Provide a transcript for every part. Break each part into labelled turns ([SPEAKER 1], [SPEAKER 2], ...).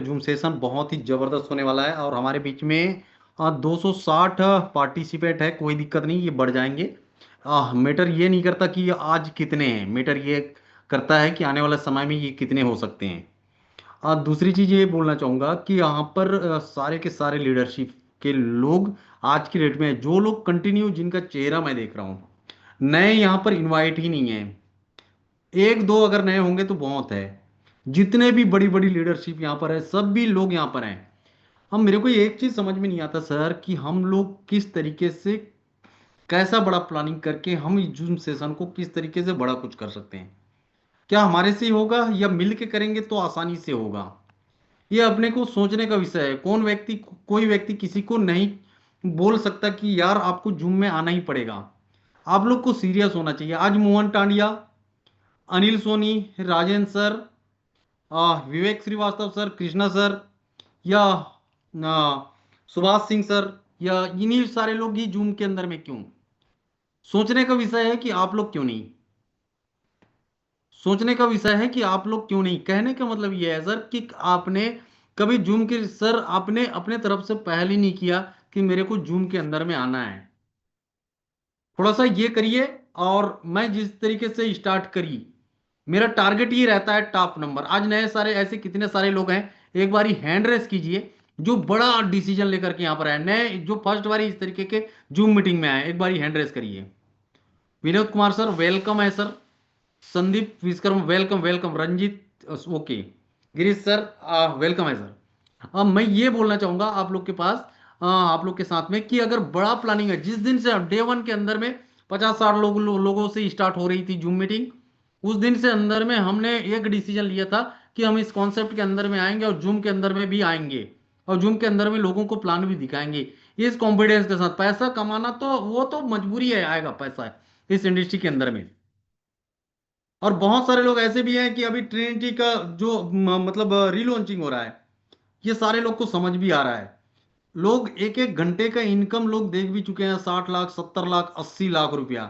[SPEAKER 1] Zoom session बहुत ही जबरदस्त होने वाला है और हमारे बीच में 260 पार्टिसिपेंट है। कोई दिक्कत नहीं, ये बढ़ जाएंगे। मैटर ये नहीं करता कि आज कितने हैं, मैटर ये करता है कि आने वाले समय में ये कितने हो सकते हैं। दूसरी चीज ये बोलना चाहूंगा कि यहाँ पर सारे के सारे लीडरशिप के लोग आज की डेट में, जो लोग कंटिन्यू जिनका चेहरा मैं देख रहा हूँ, नए यहाँ पर इनवाइट ही नहीं है। एक दो अगर नए होंगे तो बहुत है। जितने भी बड़ी बड़ी लीडरशिप यहाँ पर है, सब भी लोग यहाँ पर हैं। हम मेरे को ये एक चीज समझ में नहीं आता सर कि हम लोग किस तरीके से, कैसा बड़ा प्लानिंग करके हम इस जूम सेशन को किस तरीके से बड़ा कुछ कर सकते हैं। क्या हमारे से ही होगा या मिल के करेंगे तो आसानी से होगा? ये अपने को सोचने का विषय है। कौन व्यक्ति, कोई व्यक्ति किसी को नहीं बोल सकता कि यार आपको जूम में आना ही पड़ेगा। आप लोग को सीरियस होना चाहिए। आज मोहन टांडिया, अनिल सोनी, राजेंद्र सर, विवेक श्रीवास्तव सर, कृष्णा सर, या सुभाष सिंह सर, या इन्हीं सारे लोग ही जूम के अंदर में क्यों? सोचने का विषय है कि आप लोग क्यों नहीं, सोचने का विषय है कि आप लोग क्यों नहीं। कहने का मतलब ये है सर कि आपने कभी जूम के, सर आपने अपने तरफ से पहल ही नहीं किया कि मेरे को जूम के अंदर में आना है। थोड़ा सा ये करिए। और मैं जिस तरीके से स्टार्ट करी, मेरा टारगेट ये रहता है टॉप नंबर। आज नए सारे ऐसे कितने सारे लोग हैं, एक बारी हैंड रेस कीजिए जो बड़ा डिसीजन लेकर के यहाँ पर आए, नए जो फर्स्ट बारी इस तरीके के जूम मीटिंग में आए, एक बारी हैंड रेस करिए। विनोद कुमार सर वेलकम है sir. Sandeep Vishwakarma welcome welcome. Ranjit okay. Girish sir welcome है सर। अब मैं ये बोलना चाहूंगा आप लोग के पास, आप लोग के साथ में, कि अगर बड़ा प्लानिंग है, जिस दिन से डे वन के अंदर में 50-60 लोगों से स्टार्ट हो रही थी जूम मीटिंग, उस दिन से अंदर में हमने एक डिसीजन लिया था कि हम इस कॉन्सेप्ट के अंदर में आएंगे और जूम के अंदर में भी आएंगे और जूम के अंदर में लोगों को प्लान भी दिखाएंगे। इस कॉन्फिडेंस के साथ पैसा कमाना तो वो तो मजबूरी है, आएगा पैसा इस इंडस्ट्री के अंदर में। और बहुत सारे लोग ऐसे भी हैं कि अभी ट्रिनिटी का जो मतलब रीलॉन्चिंग हो रहा है, ये सारे लोग को समझ भी आ रहा है। लोग एक एक घंटे का इनकम लोग देख भी चुके हैं, 60 लाख, 70 लाख, 80 लाख रुपया।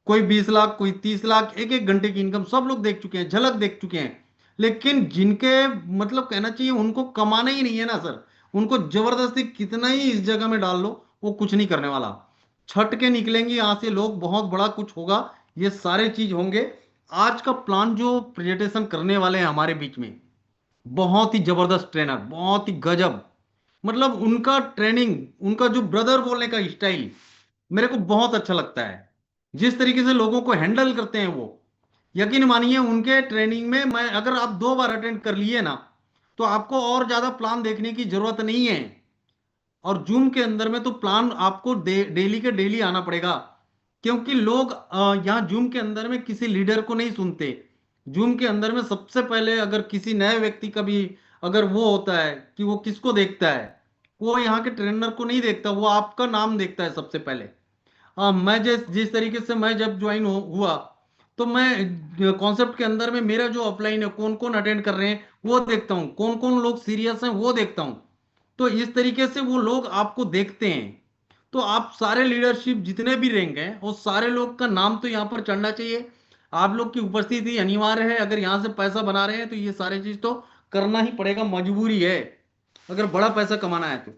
[SPEAKER 1] कोई 20 लाख, कोई 30 लाख, एक एक घंटे की इनकम सब लोग देख चुके हैं, झलक देख चुके हैं। लेकिन जिनके, मतलब कहना चाहिए उनको कमाना ही नहीं है ना सर, उनको जबरदस्ती कितना ही इस जगह में डाल लो, वो कुछ नहीं करने वाला। छट के निकलेंगे यहाँ से लोग, बहुत बड़ा कुछ होगा, ये सारे चीज होंगे। आज का प्लान जो प्रेजेंटेशन करने वाले हैं हमारे बीच में, बहुत ही जबरदस्त ट्रेनर, बहुत ही गजब। मतलब उनका ट्रेनिंग, उनका जो ब्रदर बोलने का स्टाइल मेरे को बहुत अच्छा लगता है। जिस तरीके से लोगों को हैंडल करते हैं वो, यकीन मानिए उनके ट्रेनिंग में, मैं अगर आप 2 बार अटेंड कर लिए ना, तो आपको और ज्यादा प्लान देखने की जरूरत नहीं है। और जूम के अंदर में तो प्लान आपको डेली के डेली आना पड़ेगा। क्योंकि लोग यहाँ जूम के अंदर में किसी लीडर को नहीं सुनते। जूम के अंदर में सबसे पहले अगर किसी नए व्यक्ति का भी अगर वो होता है कि वो किसको देखता है, वो यहाँ के ट्रेनर को नहीं देखता, वो आपका नाम देखता है सबसे पहले। मैं जिस जिस तरीके से मैं जब ज्वाइन हुआ, तो मैं कॉन्सेप्ट के अंदर में मेरा जो अपलाइन है, कौन कौन अटेंड कर रहे हैं वो देखता हूँ, कौन कौन लोग सीरियस हैं वो देखता हूँ। तो इस तरीके से वो लोग आपको देखते हैं। तो आप सारे लीडरशिप जितने भी रैंक हैं, वो सारे लोग का नाम तो यहाँ पर चढ़ना चाहिए। आप लोग की उपस्थिति अनिवार्य है। अगर यहाँ से पैसा बना रहे हैं तो ये सारे चीज तो करना ही पड़ेगा, मजबूरी है, अगर बड़ा पैसा कमाना है तो।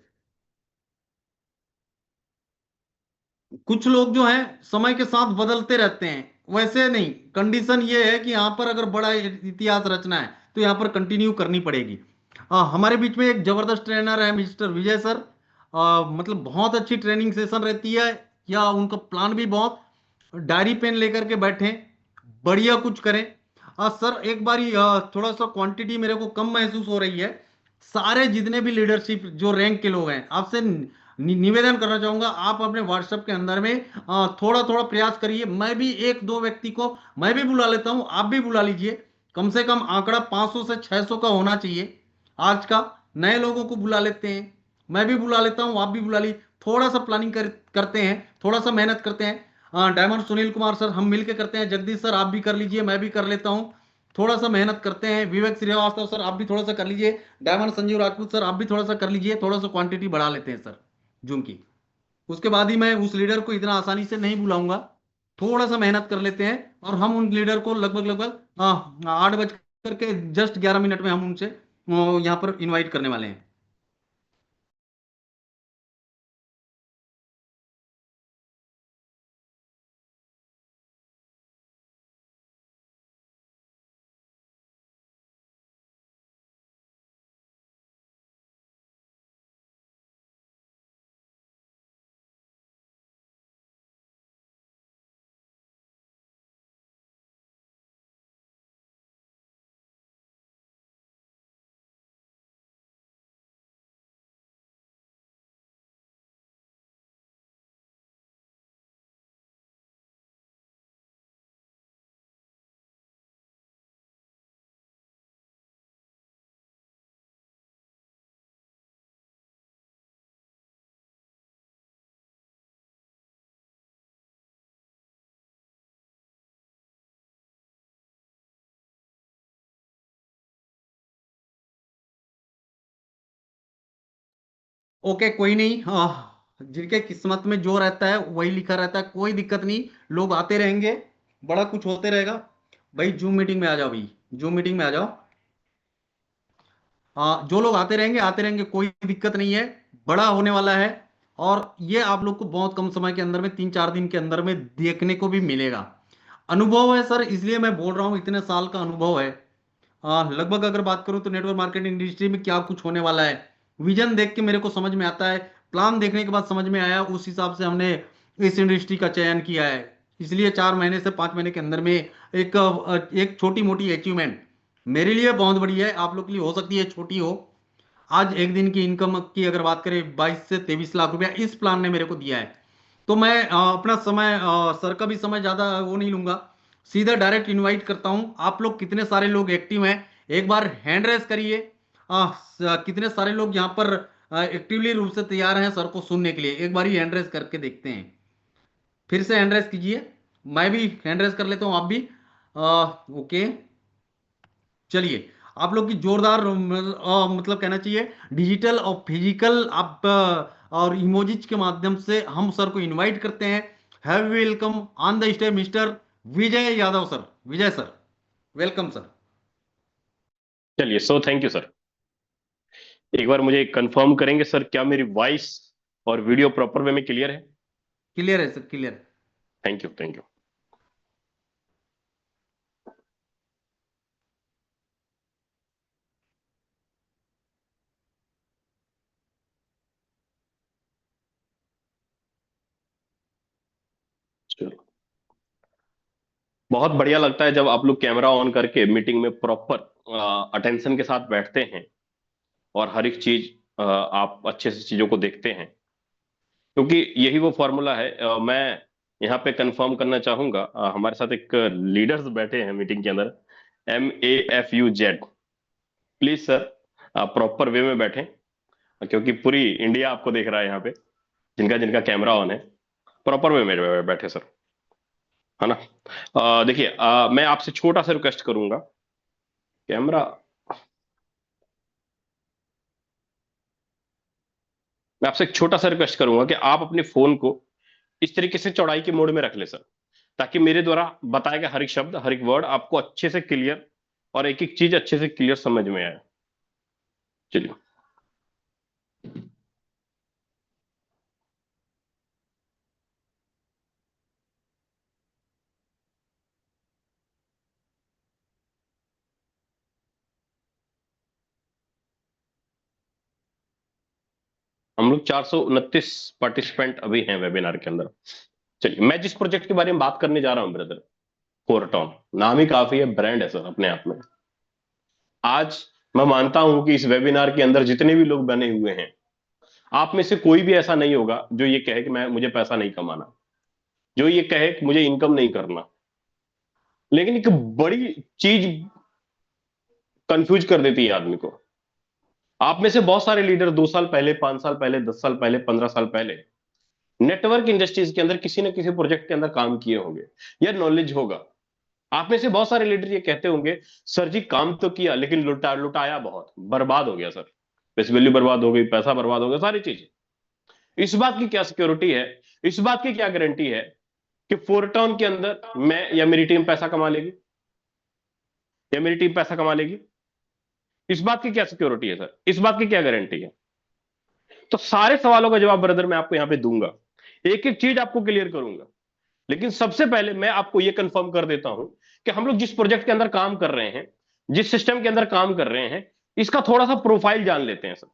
[SPEAKER 1] कुछ लोग जो हैं समय के साथ बदलते रहते हैं, वैसे नहीं। कंडीशन ये है कि यहाँ पर अगर बड़ा इतिहास रचना है तो यहाँ पर कंटिन्यू करनी पड़ेगी। हमारे बीच में एक जबरदस्त ट्रेनर है मिस्टर विजय सर। मतलब बहुत अच्छी ट्रेनिंग सेशन रहती है, या उनका प्लान भी बहुत, डायरी पेन लेकर के बैठे, बढ़िया कुछ करें। सर एक बारी थोड़ा सा क्वांटिटी मेरे को कम महसूस हो रही है। सारे जितने भी लीडरशिप जो रैंक के लोग हैं, आपसे निवेदन करना चाहूंगा, आप अपने व्हाट्सएप के अंदर में थोड़ा थोड़ा प्रयास करिए। मैं भी एक दो व्यक्ति को मैं भी बुला लेता हूं, आप भी बुला लीजिए। कम से कम आंकड़ा 500 से 600 का होना चाहिए आज का। नए लोगों को बुला लेते हैं, मैं भी बुला लेता हूं, आप भी बुला ली। थोड़ा सा प्लानिंग करते हैं, थोड़ा सा मेहनत करते हैं। डायमंड सुनील कुमार सर हम मिलके करते हैं, जगदीश सर आप भी कर लीजिए, मैं भी कर लेता हूँ। थोड़ा सा मेहनत करते हैं। विवेक श्रीवास्तव सर आप भी थोड़ा सा कर लीजिए। डायमंड संजीव राजपूत सर आप भी थोड़ा सा कर लीजिए। थोड़ा सा क्वांटिटी बढ़ा लेते हैं सर जूम की। उसके बाद ही मैं उस लीडर को इतना आसानी से नहीं बुलाऊंगा। थोड़ा सा मेहनत कर लेते हैं और हम उन लीडर को लगभग लगभग 8 बज करके जस्ट 11 मिनट में हम उनसे यहाँ पर इनवाइट करने वाले हैं। ओके, कोई नहीं। जिनके किस्मत में जो रहता है वही लिखा रहता है, कोई दिक्कत नहीं। लोग आते रहेंगे, बड़ा कुछ होते रहेगा। भाई जूम मीटिंग में आ जाओ, भाई जूम मीटिंग में आ जाओ। जो लोग आते रहेंगे, कोई दिक्कत नहीं है। बड़ा होने वाला है। और ये आप लोग को बहुत कम समय के अंदर में, 3-4 दिन के अंदर में देखने को भी मिलेगा। अनुभव है सर, इसलिए मैं बोल रहा हूँ, इतने साल का अनुभव है। लगभग अगर बात करूं तो नेटवर्क मार्केटिंग इंडस्ट्री में क्या कुछ होने वाला है, विजन देख के मेरे को समझ में आता है। प्लान देखने के बाद समझ में आया, उस हिसाब से हमने इस इंडस्ट्री का चयन किया है। इसलिए 4 महीने से 5 महीने के अंदर में एक छोटी मोटी अचीवमेंट मेरे लिए बहुत बड़ी है, आप लोग के लिए हो सकती है छोटी हो। आज एक दिन की इनकम की अगर बात करें, 22 से 23 लाख रुपया इस प्लान ने मेरे को दिया है। तो मैं अपना समय, सर का भी समय ज्यादा वो नहीं लूंगा। सीधा डायरेक्ट इनवाइट करता हूं। आप लोग कितने सारे लोग एक्टिव हैं, एक बार हैंड रेस करिए। कितने सारे लोग यहाँ पर एक्टिवली रूप से तैयार हैं सर को सुनने के लिए, एक बार ही हैंड रेस करके देखते हैं। फिर से हैंड रेस कीजिए। मैं भी हैंड रेस कर लेता हूँ, आप भी। ओके, चलिए। आप लोग की जोरदार मतलब कहना चाहिए, डिजिटल और फिजिकल आप और इमोजिज के माध्यम से हम सर को इनवाइट करते हैं। Have welcome on the stage mister Vijay Yadav sir. Vijay sir, welcome sir.
[SPEAKER 2] चलिए, सो थैंक यू सर। एक बार मुझे कंफर्म करेंगे सर, क्या मेरी वॉइस और वीडियो प्रॉपर वे में क्लियर है?
[SPEAKER 1] क्लियर है सर, क्लियर है।
[SPEAKER 2] Thank you, thank you. चलो, बहुत बढ़िया लगता है जब आप लोग कैमरा ऑन करके मीटिंग में प्रॉपर अटेंशन के साथ बैठते हैं और हर एक चीज आप अच्छे से चीजों को देखते हैं, क्योंकि यही वो फॉर्मूला है। मैं यहाँ पे कंफर्म करना चाहूंगा, हमारे साथ एक लीडर्स बैठे हैं मीटिंग के अंदर, MAFUZ। Please sir, proper way में बैठें, क्योंकि पूरी इंडिया आपको देख रहा है यहाँ पे, जिनका जिनका कैमरा ऑन है। प्रॉपर वे में बैठे सर, है ना? देखिए, मैं आपसे छोटा सा रिक्वेस्ट करूंगा। कैमरा, मैं आपसे एक छोटा सा रिक्वेस्ट करूंगा कि आप अपने फोन को इस तरीके से चौड़ाई के मोड में रख ले सर, ताकि मेरे द्वारा बताया गया हर एक शब्द, हर एक वर्ड आपको अच्छे से क्लियर और एक एक चीज अच्छे से क्लियर समझ में आए। चलिए। हम लोग 429 पार्टिसिपेंट अभी हैं वेबिनार के अंदर। चलिए, मैं जिस प्रोजेक्ट के बारे में बात करने जा रहा हूं ब्रदर, फोरटॉन, नाम ही काफी है, ब्रांड है सर अपने आप में। आज मैं मानता हूं कि इस वेबिनार के अंदर जितने भी लोग बने हुए हैं, आप में से कोई भी ऐसा नहीं होगा जो ये कहे कि मैं मुझे पैसा नहीं कमाना, जो ये कहे कि मुझे इनकम नहीं करना। लेकिन एक बड़ी चीज कंफ्यूज कर देती है आदमी को। आप में से बहुत सारे लीडर 2 साल पहले, 5 साल पहले, 10 साल पहले, 15 साल पहले नेटवर्क इंडस्ट्रीज के अंदर किसी न किसी प्रोजेक्ट के अंदर काम किए होंगे या नॉलेज होगा। आप में से बहुत सारे लीडर ये कहते होंगे, सर जी काम तो किया लेकिन लुटाया बहुत, बर्बाद हो गया सर, पैसे वैल्यू बर्बाद हो गई, पैसा बर्बाद हो गया, सारी चीजें। इस बात की क्या सिक्योरिटी है, इस बात की क्या गारंटी है कि फोरटॉन के अंदर मैं या मेरी टीम पैसा कमा लेगी, या मेरी टीम पैसा कमा लेगी? इस बात की क्या सिक्योरिटी है सर, इस बात की क्या गारंटी है? तो सारे सवालों का जवाब ब्रदर मैं आपको यहां पे दूंगा, एक एक चीज आपको क्लियर करूंगा। लेकिन सबसे पहले मैं आपको यह कंफर्म कर देता हूं कि हम लोग जिस प्रोजेक्ट के अंदर काम कर रहे हैं, जिस सिस्टम के अंदर काम कर रहे हैं, इसका थोड़ा सा प्रोफाइल जान लेते हैं सर,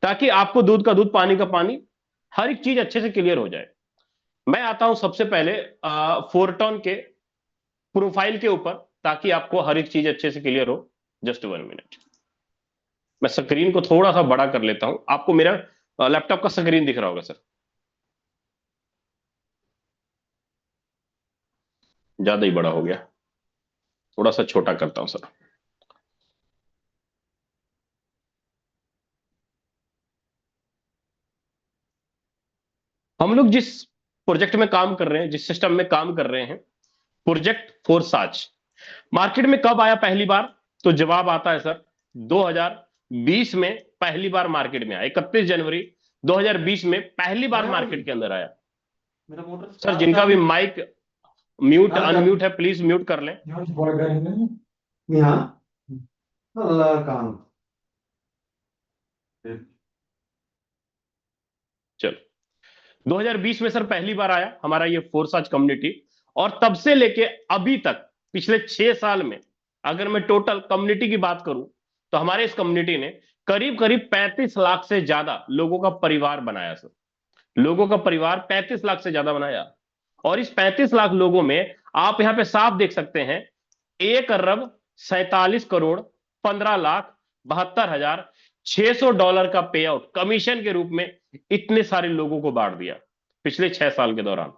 [SPEAKER 2] ताकि आपको दूध का दूध पानी का पानी हर एक चीज अच्छे से क्लियर हो जाए। मैं आता हूं सबसे पहले फोरटॉन के प्रोफाइल के ऊपर, ताकि आपको हर एक चीज अच्छे से क्लियर हो। जस्ट 1 मिनट, मैं स्क्रीन को थोड़ा सा बड़ा कर लेता हूं, आपको मेरा लैपटॉप का स्क्रीन दिख रहा होगा सर, ज्यादा ही बड़ा हो गया, थोड़ा सा छोटा करता हूं सर। हम लोग जिस प्रोजेक्ट में काम कर रहे हैं, जिस सिस्टम में काम कर रहे हैं, प्रोजेक्ट फोरसाज मार्केट में कब आया पहली बार? तो जवाब आता है सर 2020 में पहली बार मार्केट में आया, 31 जनवरी 2020 में पहली बार मार्केट के अंदर आया।
[SPEAKER 1] मेरा मोटर
[SPEAKER 2] सर
[SPEAKER 1] स्टार्ट
[SPEAKER 2] जिनका भी
[SPEAKER 1] कर
[SPEAKER 2] माइक म्यूट अनम्यूट है प्लीज म्यूट कर लें।
[SPEAKER 1] यहाँ अल्लाह काम।
[SPEAKER 2] चलो, 2020 में सर पहली बार आया हमारा ये फोरसाज कम्युनिटी, और तब से लेके अभी तक पिछले 6 साल में अगर मैं टोटल कम्युनिटी की बात करूं, तो हमारे इस कम्युनिटी ने करीब करीब 35 लाख से ज्यादा लोगों का परिवार बनाया सर, लोगों का परिवार 35 लाख से ज्यादा बनाया। और इस 35 लाख लोगों में आप यहां पे साफ देख सकते हैं 1 अरब 47 करोड़ 15 लाख 72 हजार 600 डॉलर का पे आउट कमीशन के रूप में इतने सारे लोगों को बांट दिया पिछले 6 साल के दौरान।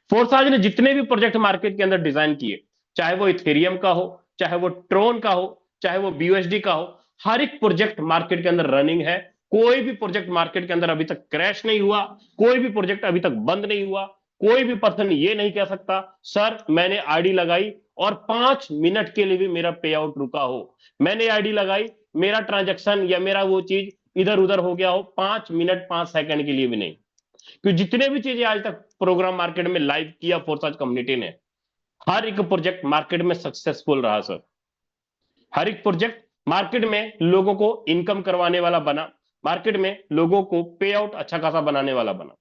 [SPEAKER 2] फोरसाज ने जितने भी प्रोजेक्ट मार्केट के अंदर डिजाइन किए, चाहे वो इथेरियम का हो, चाहे वो ट्रोन का हो, चाहे वो बीयूएसडी का हो, हर एक प्रोजेक्ट मार्केट के अंदर रनिंग है। कोई भी प्रोजेक्ट मार्केट के अंदर अभी तक क्रैश नहीं हुआ, कोई भी प्रोजेक्ट अभी तक बंद नहीं हुआ। कोई भी पर्सन ये नहीं कह सकता सर मैंने आईडी लगाई और 5 मिनट के लिए भी मेरा पे आउट रुका हो, मैंने आईडी लगाई मेरा ट्रांजेक्शन या मेरा वो चीज इधर उधर हो गया हो, 5 मिनट 5 सेकंड के लिए भी नहीं। क्योंकि जितने भी चीजें आज तक प्रोग्राम मार्केट में लाइव किया फोरसाज कम्युनिटी ने, हर एक प्रोजेक्ट मार्केट में सक्सेसफुल रहा सर। हर एक प्रोजेक्ट मार्केट में लोगों को इनकम करवाने वाला बना, मार्केट में लोगों को पे आउट अच्छा खासा बनाने वाला बना।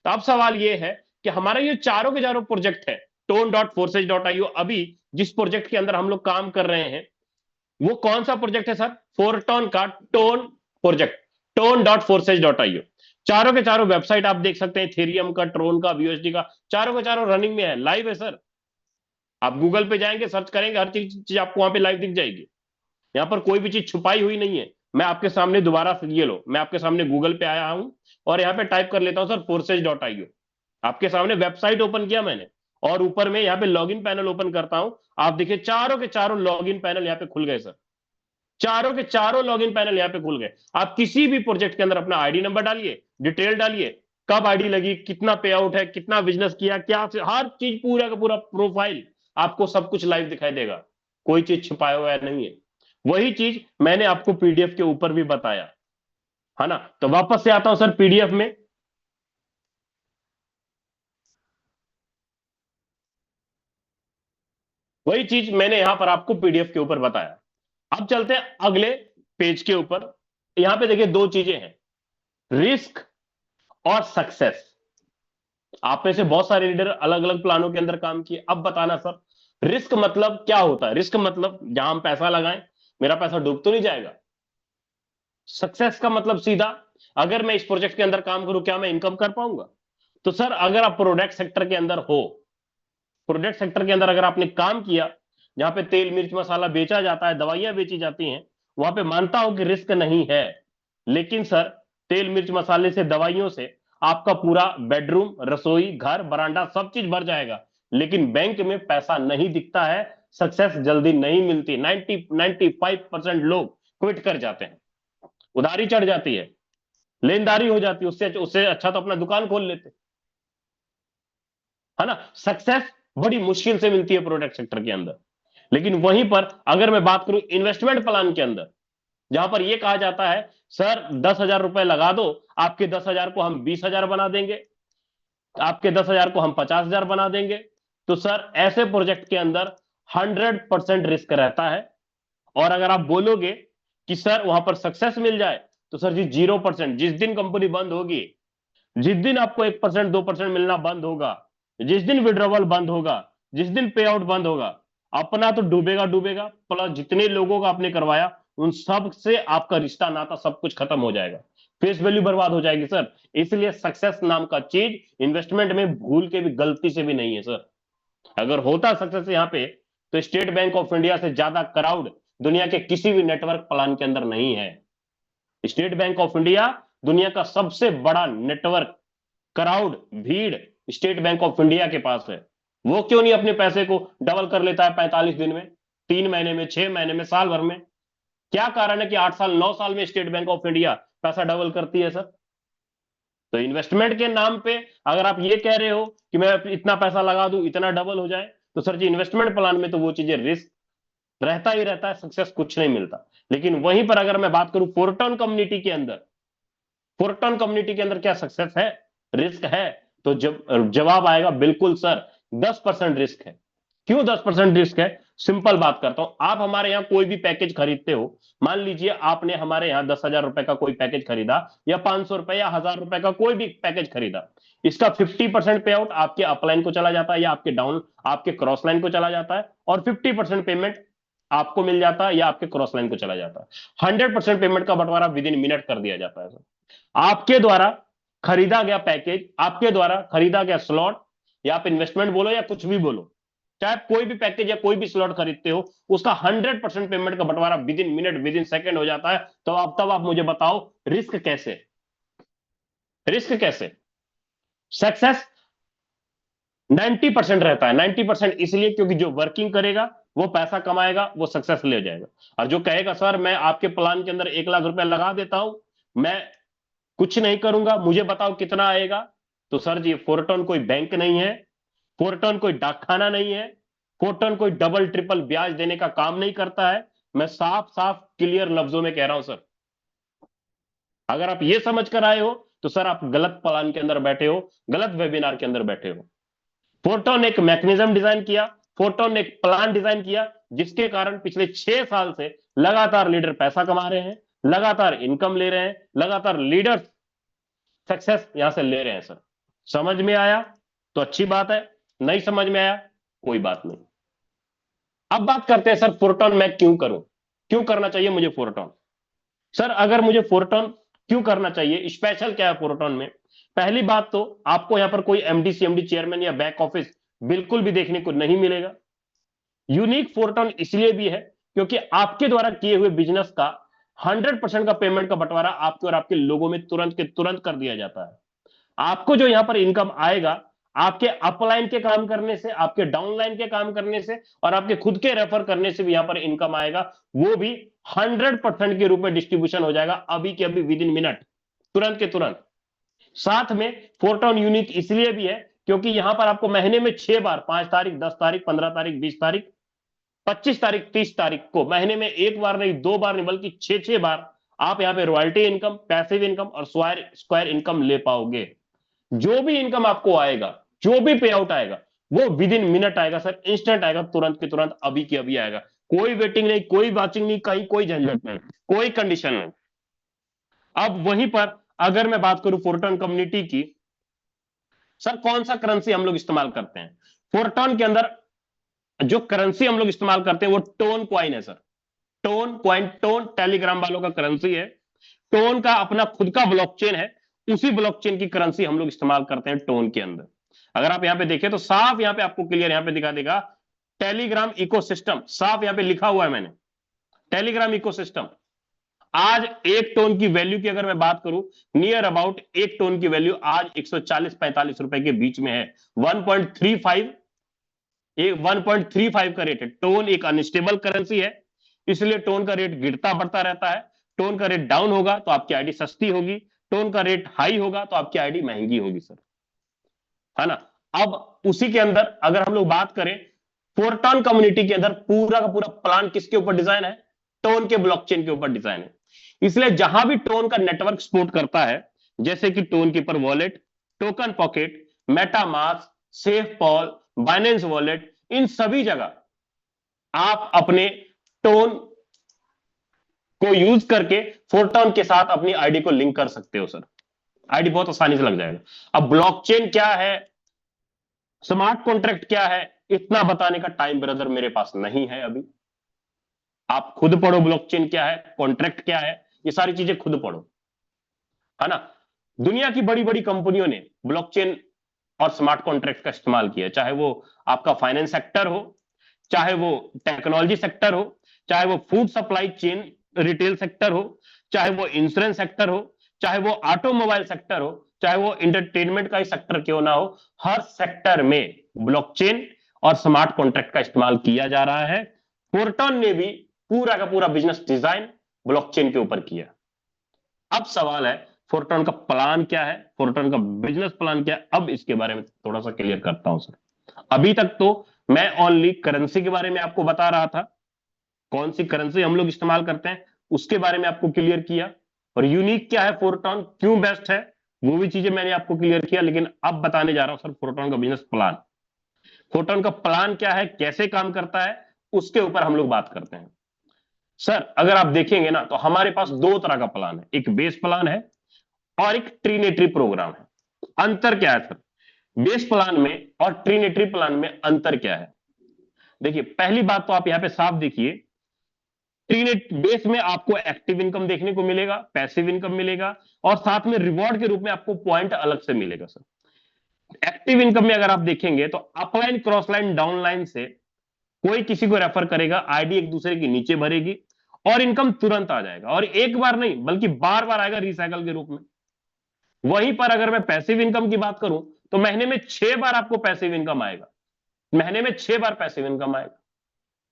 [SPEAKER 2] तो अब सवाल यह है कि हमारा ये चारों के चारों प्रोजेक्ट है tone.forces.io, अभी जिस प्रोजेक्ट के अंदर हम लोग काम कर रहे हैं वो कौन सा प्रोजेक्ट है सर? फोरटॉन का टोन प्रोजेक्ट, tone.forces.io। चारों के चारों वेबसाइट आप देख सकते हैं, इथेरियम का, ट्रोन का, बीयूएसडी का, चारों के चारों रनिंग में है, लाइव है सर। आप गूगल पे जाएंगे सर्च करेंगे हर चीज आपको वहां पे लाइव दिख जाएगी। यहाँ पर कोई भी चीज छुपाई हुई नहीं है। मैं आपके सामने दोबारा से ये लो, मैं आपके सामने गूगल पे आया हूं और यहाँ पे टाइप कर लेता हूं सर forces.io। आपके सामने वेबसाइट ओपन किया मैंने और ऊपर में यहाँ पे लॉगिन पैनल ओपन करता हूं। आप देखिए चारों के चारों लॉगिन पैनल यहाँ पे खुल गए सर, चारों के चारों लॉगिन पैनल यहाँ पे खुल गए। आप किसी भी प्रोजेक्ट के अंदर अपना आईडी नंबर डालिए, डिटेल डालिए, कब आईडी लगी, कितना पे आउट है, कितना बिजनेस किया, क्या हर चीज पूरा का पूरा प्रोफाइल आपको सब कुछ लाइव दिखाई देगा, कोई चीज छुपाया हुआ नहीं है। वही चीज मैंने आपको पीडीएफ के ऊपर भी बताया है ना। तो वापस से आता हूं सर पीडीएफ में, वही चीज मैंने यहां पर आपको पीडीएफ के ऊपर बताया। अब चलते हैं अगले पेज के ऊपर। यहां पे देखिए दो चीजें हैं, रिस्क और सक्सेस। आप में से बहुत सारे लीडर अलग अलग प्लानों के अंदर काम किए, अब बताना सर रिस्क मतलब क्या होता है? रिस्क मतलब जहां हम पैसा लगाएं मेरा पैसा डूब तो नहीं जाएगा। सक्सेस का मतलब सीधा, अगर मैं इस प्रोजेक्ट के अंदर काम करूं क्या मैं इनकम कर पाऊंगा? तो सर अगर आप प्रोडक्ट सेक्टर के अंदर हो, प्रोडक्ट सेक्टर के अंदर अगर आपने काम किया जहां पे तेल मिर्च मसाला बेचा जाता है, दवाइयां बेची जाती हैं, वहां पे मानता हूं कि रिस्क नहीं है। लेकिन सर तेल मिर्च मसाले से, दवाइयों से आपका पूरा बेडरूम, रसोई, घर, बरांडा सब चीज भर जाएगा, लेकिन बैंक में पैसा नहीं दिखता है, सक्सेस जल्दी नहीं मिलती। 95% लोग क्विट कर जाते हैं, उधारी चढ़ जाती है, लेनदारी हो जाती है, उससे उससे अच्छा तो अपना दुकान खोल लेते, है ना। सक्सेस बड़ी मुश्किल से मिलती है प्रोडक्ट सेक्टर के अंदर। लेकिन वहीं पर अगर मैं बात करूं इन्वेस्टमेंट प्लान के अंदर, जहां पर यह कहा जाता है सर 10,000 रुपए लगा दो, आपके 10,000 को हम 20,000 बना देंगे, आपके 10,000 को हम 50,000 बना देंगे, तो सर ऐसे प्रोजेक्ट के अंदर 100% रिस्क रहता है। और अगर आप बोलोगे कि सर वहां पर सक्सेस मिल जाए, तो सर जी 0%। जिस दिन कंपनी बंद होगी, जिस दिन आपको 1% 2% मिलना बंद होगा, जिस दिन विड्रॉवल बंद होगा, जिस दिन पे आउट बंद होगा, अपना तो डूबेगा डूबेगा, प्लस जितने लोगों का आपने करवाया उन सब से आपका रिश्ता नाता सब कुछ खत्म हो जाएगा, फेस वैल्यू बर्बाद हो जाएगी सर। इसलिए सक्सेस नाम का चीज इन्वेस्टमेंट में भूल के भी, गलती से भी नहीं है सर। अगर होता सक्सेस यहाँ पे, तो स्टेट बैंक ऑफ इंडिया से ज्यादा क्राउड दुनिया के किसी भी नेटवर्क प्लान के अंदर नहीं है। स्टेट बैंक ऑफ इंडिया दुनिया का सबसे बड़ा नेटवर्क, क्राउड, भीड़ स्टेट बैंक ऑफ इंडिया के पास है। वो क्यों नहीं अपने पैसे को डबल कर लेता है 45 दिन में, 3 महीने में, 6 महीने में, साल भर में? क्या कारण है कि 8 साल 9 साल में स्टेट बैंक ऑफ इंडिया पैसा डबल करती है सर? तो इन्वेस्टमेंट के नाम पे अगर आप ये कह रहे हो कि मैं इतना पैसा लगा दूं इतना डबल हो जाए, तो सर जी इन्वेस्टमेंट प्लान में तो वो चीजें रिस्क रहता ही रहता है, सक्सेस कुछ नहीं मिलता। लेकिन वहीं पर अगर मैं बात करूं फोरटॉन कम्युनिटी के अंदर, फोरटॉन कम्युनिटी के अंदर क्या सक्सेस है, रिस्क है? तो जब जवाब आएगा बिल्कुल सर, 10% रिस्क है। क्यों 10% रिस्क है? सिंपल बात करता हूं, आप हमारे यहाँ कोई भी पैकेज खरीदते हो, मान लीजिए आपने हमारे यहाँ 10,000 रुपए का कोई पैकेज खरीदा, या 500 रुपए या 1,000 रुपए का कोई भी पैकेज खरीदा, इसका 50% पे आउट आपके अपलाइन को चला जाता है, या आपके डाउन, आपके क्रॉस लाइन को चला जाता है, और 50% पेमेंट आपको मिल जाता है या आपके क्रॉस लाइन को चला जाता है। 100% पेमेंट का बंटवारा विद इन मिनट कर दिया जाता है सर। आपके द्वारा खरीदा गया पैकेज, आपके द्वारा खरीदा गया स्लॉट, या आप इन्वेस्टमेंट बोलो या कुछ भी बोलो, चाहे आप कोई भी पैकेज या कोई भी स्लॉट खरीदते हो, उसका 100% पेमेंट का बंटवारा with in minute, with in second हो जाता है। तो तब आप मुझे बताओ रिस्क कैसे, रिस्क कैसे? सक्सेस 90% रहता है। 90% इसलिए क्योंकि जो वर्किंग करेगा, वो पैसा कमाएगा, वो सक्सेस ले जाएगा। और जो कहेगा सर मैं आपके प्लान के अंदर 1 लाख रुपया लगा देता हूं, मैं कुछ नहीं करूंगा, मुझे बताओ कितना आएगा, तो सर जी फोरटोन कोई बैंक नहीं है, फोरटोन कोई डाकखाना नहीं है, फोरटोन कोई डबल ट्रिपल ब्याज देने का काम नहीं करता है। मैं साफ साफ क्लियर लफ्जों में कह रहा हूं सर। अगर आप ये समझ कर आए हो, तो सर आप गलत प्लान के अंदर बैठे हो, गलत वेबिनार के अंदर बैठे हो। फोरटोन ने एक मैकेनिज्म डिजाइन किया, फोरटोन ने एक प्लान डिजाइन किया, जिसके कारण पिछले 6 साल से लगातार लीडर पैसा कमा रहे हैं, लगातार इनकम ले रहे हैं, लगातार लीडर्स सक्सेस यहां से ले रहे हैं सर। समझ में आया तो अच्छी बात है, नहीं समझ में आया कोई बात नहीं। अब बात करते हैं सर फोरटॉन मैं क्यों करूं, क्यों करना चाहिए मुझे फोरटॉन? सर अगर मुझे फोरटॉन क्यों करना चाहिए, स्पेशल क्या है फोरटॉन में? पहली बात तो आपको यहां पर कोई एमडी सीएमडी चेयरमैन या बैक ऑफिस बिल्कुल भी देखने को नहीं मिलेगा। यूनिक फोरटॉन इसलिए भी है क्योंकि आपके द्वारा किए हुए बिजनेस का 100% का पेमेंट का बंटवारा आपके और आपके लोगों में तुरंत के तुरंत कर दिया जाता है। आपको जो यहां पर इनकम आएगा, आपके अपलाइन के काम करने से, आपके डाउनलाइन के काम करने से, और आपके खुद के रेफर करने से भी यहां पर इनकम आएगा, वो भी 100% के रूप में डिस्ट्रीब्यूशन हो जाएगा, अभी के अभी, विद इन मिनट, तुरंत के तुरंत। साथ में फोरटॉन यूनिक इसलिए भी है क्योंकि यहां पर आपको महीने में 6 बार, 5 तारीख, 10 तारीख, 15 तारीख, 20 तारीख, 25 तारीख, 30 तारीख को, महीने में 1 बार नहीं, 2 बार नहीं, बल्कि 6 6 बार आप यहाँ पे रॉयल्टी इनकम, पैसिव इनकम और स्क्वायर इनकम ले पाओगे। जो भी इनकम आपको आएगा, जो भी पे आउट आएगा, वो विद इन मिनट आएगा सर, इंस्टेंट आएगा, तुरंत के तुरंत, अभी के अभी आएगा। कोई वेटिंग नहीं, कोई वाचिंग नहीं, कहीं कोई झंझट नहीं, कोई कंडीशन नहीं। अब वहीं पर अगर मैं बात करूं फोरटॉन कम्युनिटी की, सर कौन सा करेंसी हम लोग इस्तेमाल करते हैं फोरटॉन के अंदर? जो करेंसी हम लोग इस्तेमाल करते हैं वो टोन क्वाइन है sir. Tone coin, tone Telegram वालों का करेंसी है, टोन का अपना खुद का ब्लॉकचेन है, उसी ब्लॉकचेन की करेंसी हम लोग इस्तेमाल करते हैं टोन के अंदर। अगर आप यहां पे देखें तो साफ यहां पे आपको क्लियर यहां पे दिखा देगा टेलीग्राम इकोसिस्टम, साफ यहां पे लिखा हुआ है मैंने, टेलीग्राम इकोसिस्टम। आज एक टोन की वैल्यू की अगर मैं बात करूं, नियर अबाउट एक टोन की वैल्यू आज 140-45 रुपए के बीच में है। 1.35, 1.35 का रेट है। टोन एक अनस्टेबल करेंसी है, इसलिए टोन का रेट गिरता बढ़ता रहता है। टोन का रेट डाउन होगा तो आपकी आईडी सस्ती होगी, टोन का रेट हाई होगा तो आपकी आईडी महंगी होगी सर, है ना? अब उसी के अंदर अगर हम लोग बात करें, फोरटॉन कम्युनिटी के अंदर पूरा का पूरा प्लान किसके ऊपर डिजाइन है? टोन के ब्लॉकचेन के ऊपर डिजाइन है। इसलिए जहां भी टोन का नेटवर्क सपोर्ट करता है, जैसे कि Tonkeeper wallet, TokenPocket, MetaMask, SafePal, Binance wallet, इन सभी जगह आप अपने टोन को यूज करके फोरटॉन के साथ अपनी आईडी को लिंक कर सकते हो सर। आईडी बहुत आसानी से लग जाएगा। अब ब्लॉकचेन क्या है, स्मार्ट कॉन्ट्रैक्ट क्या है, इतना बताने का टाइम ब्रदर मेरे पास नहीं है अभी। आप खुद पढ़ो ब्लॉकचेन क्या है, कॉन्ट्रैक्ट क्या है, ये सारी चीजें खुद पढ़ो, है ना। दुनिया की बड़ी बड़ी कंपनियों ने ब्लॉकचेन और स्मार्ट कॉन्ट्रैक्ट का इस्तेमाल किया, चाहे वो आपका फाइनेंस सेक्टर हो, चाहे वो टेक्नोलॉजी सेक्टर हो, चाहे वो food supply chain retail sector हो, चाहे वो इंश्योरेंस सेक्टर हो, चाहे वो ऑटोमोबाइल सेक्टर हो, चाहे वो इंटरटेनमेंट का ही सेक्टर क्यों ना हो, हर सेक्टर में ब्लॉकचेन और स्मार्ट कॉन्ट्रैक्ट का इस्तेमाल किया जा रहा है। फोरटॉन ने भी पूरा का पूरा बिजनेस डिजाइन ब्लॉकचेन के ऊपर किया। अब सवाल है फोरटॉन का प्लान क्या है, फोरटॉन का बिजनेस प्लान क्या है, अब इसके बारे में थोड़ा सा क्लियर करता हूं सर। अभी तक तो मैं ओनली करेंसी के बारे में आपको बता रहा था, कौन सी करेंसी हम लोग इस्तेमाल करते हैं उसके बारे में आपको क्लियर किया, और यूनिक क्या है फोरटॉन, क्यों बेस्ट है, वो भी चीजें मैंने आपको क्लियर किया। लेकिन अब बताने जा रहा हूं सर फोरटॉन का बिजनेस प्लान। फोरटॉन का प्लान क्या है, कैसे काम करता है, उसके ऊपर हम लोग बात करते हैं। सर अगर आप देखेंगे ना तो हमारे पास दो तरह का प्लान है, एक बेस प्लान है और एक ट्रीनेटरी प्रोग्राम है। अंतर क्या है सर, बेस प्लान में और ट्रीनेटरी प्लान में अंतर क्या है? देखिए पहली बात तो आप यहां पे साफ देखिए, ट्रीनेट बेस में आपको एक्टिव इनकम देखने को मिलेगा, पैसिव इनकम मिलेगा, और साथ में रिवॉर्ड के रूप में आपको पॉइंट अलग से मिलेगा सर। एक्टिव इनकम में अगर आप देखेंगे तो upline, cross line, down line से कोई किसी को रेफर करेगा, आईडी एक दूसरे के नीचे भरेगी और इनकम तुरंत आ जाएगा, और एक बार नहीं बल्कि बार बार आएगा रिसाइकल के रूप में। वहीं पर अगर मैं पैसिव इनकम की बात करूं तो महीने में 6 बार आपको पैसिव इनकम आएगा, महीने में 6 बार पैसिव इनकम आएगा।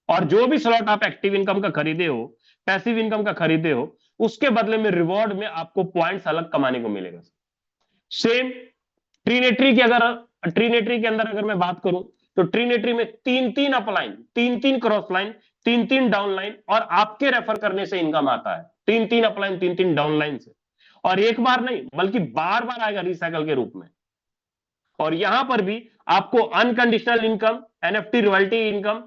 [SPEAKER 2] और जो भी स्लॉट आप एक्टिव इनकम का खरीदे हो, पैसिव इनकम का खरीदे हो, उसके बदले में रिवॉर्ड में आपको पॉइंट्स अलग कमाने को मिलेगा। सेम ट्रीनेटरी की अगर ट्रीनेटरी के अंदर अगर मैं बात करूं तो ट्रीनेटरी में तीन तीन अपलाइन, तीन तीन क्रॉस लाइन, तीन तीन डाउन लाइन, और आपके रेफर करने से इनकम आता है, तीन तीन अपलाइन, तीन तीन डाउन लाइन से, और एक बार नहीं बल्कि बार बार आएगा रिसाइकल के रूप में। और यहां पर भी आपको unconditional income, NFT royalty income,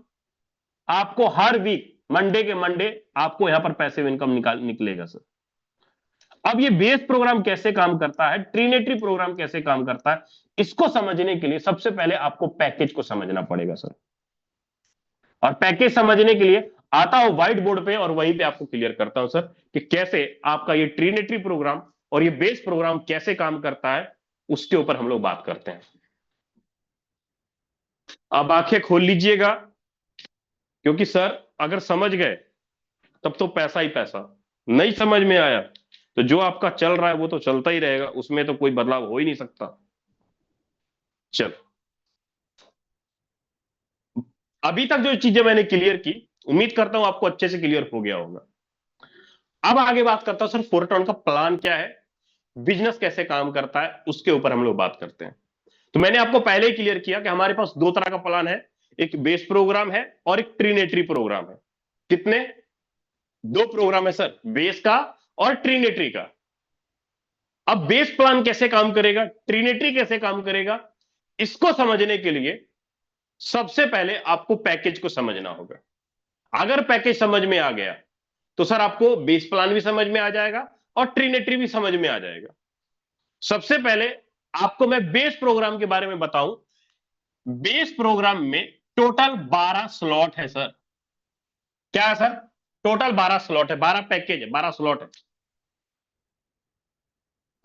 [SPEAKER 2] आपको हर वीक मंडे के मंडे आपको यहां पर पैसिव इनकम निकलेगा सर। अब ये बेस प्रोग्राम कैसे काम करता है, ट्रीनेटरी प्रोग्राम कैसे काम करता है, इसको समझने के लिए सबसे पहले आपको पैकेज को समझना पड़ेगा सर। और पैकेज समझने के लिए आता हूं व्हाइट बोर्ड पे और वहीं पे आपको क्लियर करता हूं सर कि कैसे आपका ये ट्रीनेटरी प्रोग्राम और ये बेस प्रोग्राम कैसे काम करता है, उसके ऊपर हम लोग बात करते हैं। अब आंखें खोल लीजिएगा, क्योंकि सर अगर समझ गए तब तो पैसा ही पैसा, नहीं समझ में आया तो जो आपका चल रहा है वो तो चलता ही रहेगा, उसमें तो कोई बदलाव हो ही नहीं सकता। चल अभी तक जो चीजें मैंने क्लियर की, उम्मीद करता हूं आपको अच्छे से क्लियर हो गया होगा। अब आगे बात करता हूं सर फोरटॉन का प्लान क्या है, बिजनेस कैसे काम करता है, उसके ऊपर हम लोग बात करते हैं। तो मैंने आपको पहले ही क्लियर किया कि हमारे पास दो तरह का प्लान है, एक बेस प्रोग्राम है और एक ट्रीनेटरी प्रोग्राम है। कितने? दो प्रोग्राम है सर, बेस का और ट्रीनेटरी का। अब बेस प्लान कैसे काम करेगा, ट्रीनेटरी कैसे काम करेगा, इसको समझने के लिए सबसे पहले आपको पैकेज को समझना होगा। अगर पैकेज समझ में आ गया तो सर आपको बेस प्लान भी समझ में आ जाएगा और ट्रीनेटरी भी समझ में आ जाएगा। सबसे पहले आपको मैं बेस प्रोग्राम के बारे में बताऊं। बेस प्रोग्राम में टोटल 12 स्लॉट है सर। क्या है सर? टोटल 12 स्लॉट है, 12 पैकेज है, 12 स्लॉट है।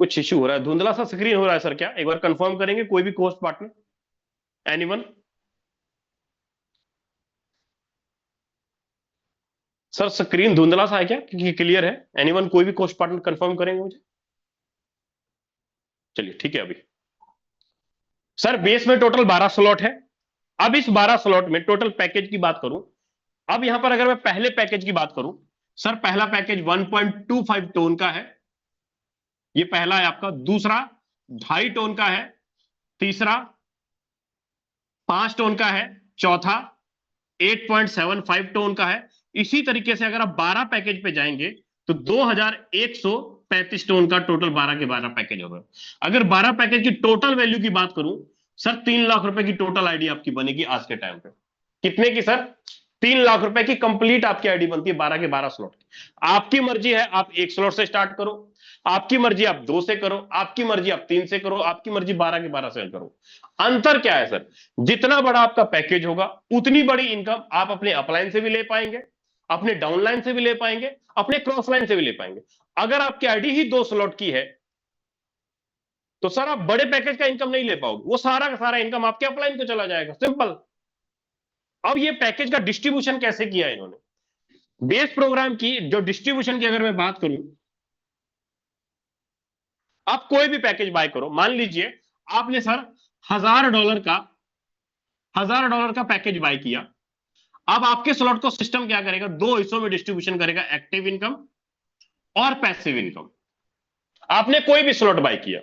[SPEAKER 2] कुछ इश्यू हो रहा है, धुंधला सा स्क्रीन हो रहा है सर, क्या एक बार कंफर्म करेंगे कोई भी cohost partner, anyone? Sir screen धुंधला सा है क्या, क्योंकि क्लियर है? एनीवन, कोई भी कोस्ट पार्टनर कंफर्म करेंगे मुझे? चलिए ठीक है। अभी सर बेस में टोटल 12 स्लॉट है। अब इस 12 स्लॉट में टोटल पैकेज की बात करूं, अब यहां पर अगर मैं पहले पैकेज की बात करूं, सर पहला पैकेज 1.25 टोन का है, ये पहला है आपका। दूसरा 2.5 टोन का है, तीसरा 5 टोन का है, चौथा 8.75 टोन का है। इसी तरीके से अगर आप 12 पैकेज पे जाएंगे तो 2135 टोन का टोटल 12 के 12 पैकेज होगा। अगर 12 पैकेज की टोटल वैल्यू की बात करूं सर, 3 लाख रुपए की टोटल आईडी आपकी बनेगी आज के टाइम पे। कितने की सर? 3 लाख रुपए की कंप्लीट आपकी आईडी बनती है 12 के 12 स्लॉट। आपकी मर्जी है, आप 1 स्लॉट से स्टार्ट करो, आपकी मर्जी आप 2 से करो, आपकी मर्जी आप 3 से करो, आपकी मर्जी 12 के 12 से करो। अंतर क्या है सर? जितना बड़ा आपका पैकेज होगा उतनी बड़ी इनकम आप अपने अपलाइन से भी ले पाएंगे, अपने डाउनलाइन से भी ले पाएंगे, अपने क्रॉस लाइन से भी ले पाएंगे। अगर आपकी आईडी ही 2 स्लॉट की है तो सर आप बड़े पैकेज का इनकम नहीं ले पाओगे, वो सारा का सारा इनकम आपके अपलाइन को चला जाएगा, सिंपल। अब ये पैकेज का डिस्ट्रीब्यूशन कैसे किया इन्होंने? बेस प्रोग्राम की जो डिस्ट्रीब्यूशन की अगर मैं बात करूं, आप कोई भी पैकेज बाय करो, मान लीजिए आपने सर $1000 का पैकेज बाय किया। अब आपके स्लॉट को सिस्टम क्या करेगा, 2 हिस्सों में डिस्ट्रीब्यूशन करेगा, एक्टिव इनकम और पैसिव इनकम। आपने कोई भी स्लॉट बाय किया,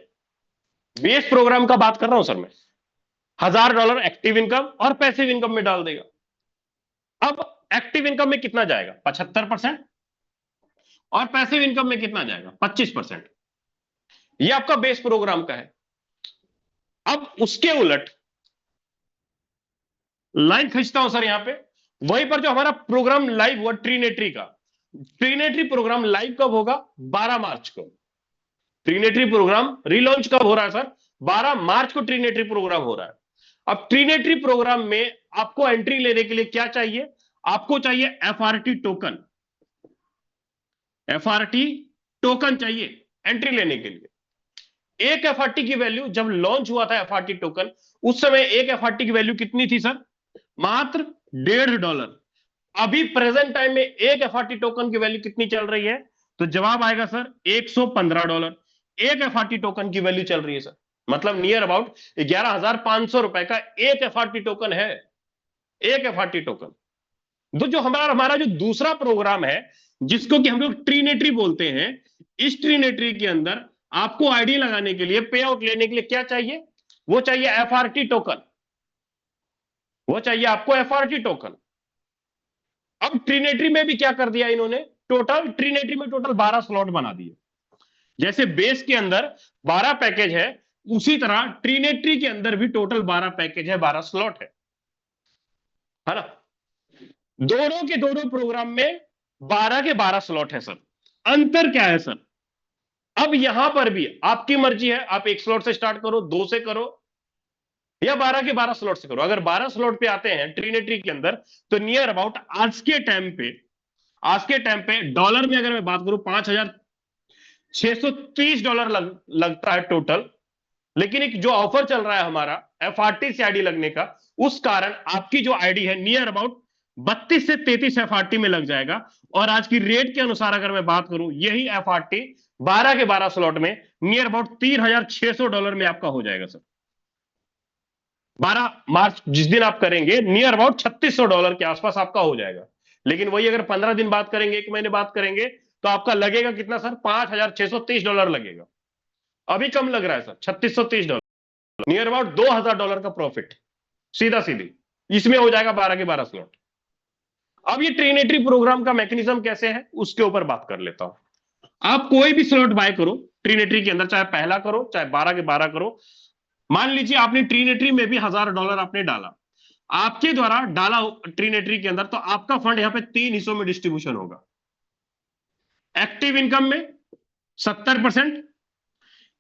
[SPEAKER 2] बेस प्रोग्राम का बात कर रहा हूं सर मैं, $1000 एक्टिव इनकम और पैसिव इनकम में डाल देगा। अब एक्टिव इनकम में कितना जाएगा, 75%, और पैसिव इनकम में कितना जाएगा, 25%। ये आपका बेस प्रोग्राम का है। अब उसके उलट लाइन खींचता हूं सर यहां पे, वहीं पर जो हमारा प्रोग्राम लाइव हुआ ट्रीनेट्री का, ट्रीनेट्री प्रोग्राम लाइव कब होगा, 12 मार्च को। ट्रीनेट्री प्रोग्राम रिलॉन्च कब हो रहा है सर, 12 मार्च को ट्रीनेट्री प्रोग्राम हो रहा है। अब ट्रीनेट्री प्रोग्राम में आपको एंट्री लेने के लिए क्या चाहिए, आपको चाहिए एफआरटी टोकन। एफआरटी टोकन चाहिए एंट्री लेने के लिए। एक एफआरटी की वैल्यू, जब लॉन्च हुआ था एफआरटी टोकन, उस समय एक एफआरटी की वैल्यू कितनी थी सर, मात्र $1.5। अभी प्रेजेंट टाइम में एक एफआरटी टोकन की वैल्यू कितनी चल रही है, तो जवाब आएगा सर $115। एक एफआरटी टोकन की वैल्यू चल रही है सर, मतलब नियर अबाउट 11,500 रुपए का एक एफआरटी टोकन है, एक एफआरटी टोकन। तो जो हमारा हमारा जो दूसरा प्रोग्राम है, जिसको कि हम लोग ट्रीनेट्री बोलते हैं, इस ट्रीनेट्री के अंदर आपको आईडी लगाने के लिए, पे आउट लेने के लिए क्या चाहिए, वो चाहिए एफआरटी टोकन, वो चाहिए आपको एफआरटी टोकन। अब ट्रीनेट्री में भी क्या कर दिया इन्होंने, टोटल ट्रीनेट्री में टोटल 12 स्लॉट बना दिए। जैसे बेस के अंदर 12 पैकेज है, उसी तरह ट्रीनेट्री के अंदर भी टोटल 12 पैकेज है, 12 स्लॉट है ना। दोनों के दोनों प्रोग्राम में 12 के 12 स्लॉट है सर। अंतर क्या है सर, अब यहां पर भी आपकी मर्जी है, आप 1 स्लॉट से स्टार्ट करो, 2 से करो, या 12 के 12 स्लॉट से करो। अगर 12 स्लॉट पे आते हैं ट्रीनेट्री के अंदर, तो नियर अबाउट आज के टाइम पे डॉलर में अगर मैं बात करूं, $5,630 लगता है टोटल। लेकिन एक जो ऑफर चल रहा है हमारा एफआरटी से आईडी लगने का, उस कारण आपकी जो आईडी है नियर अबाउट 32 से 33 एफआरटी में लग जाएगा। और आज की रेट के अनुसार अगर मैं बात करूं, यही एफआरटी 12 के 12 स्लॉट में नियर अबाउट $3,600 में आपका हो जाएगा सर। 12 मार्च जिस दिन आप करेंगे, नियर अबाउट $3,600 के आसपास आपका हो जाएगा। लेकिन वही अगर 15 दिन बात करेंगे, 1 महीने बात करेंगे, तो आपका लगेगा कितना सर, $5,630 लगेगा। अभी कम लग रहा है सर, $3,630, नियर अबाउट $2,000 का प्रॉफिट सीधा सीधी इसमें हो जाएगा 12 के 12 स्लॉट। अब ये ट्रीनेट्री प्रोग्राम का मैकेनिज्म कैसे है, उसके ऊपर बात कर लेता हूं। आप कोई भी स्लॉट बाय करो ट्रीनेट्री के अंदर, चाहे पहला करो चाहे 12 के 12 करो। मान लीजिए आपने ट्रीनेट्री में भी $1,000 आपने डाला, आपके द्वारा डाला ट्रीनेट्री के अंदर, तो आपका फंड यहां पे 3 हिस्सों में डिस्ट्रीब्यूशन होगा। एक्टिव इनकम में 70%,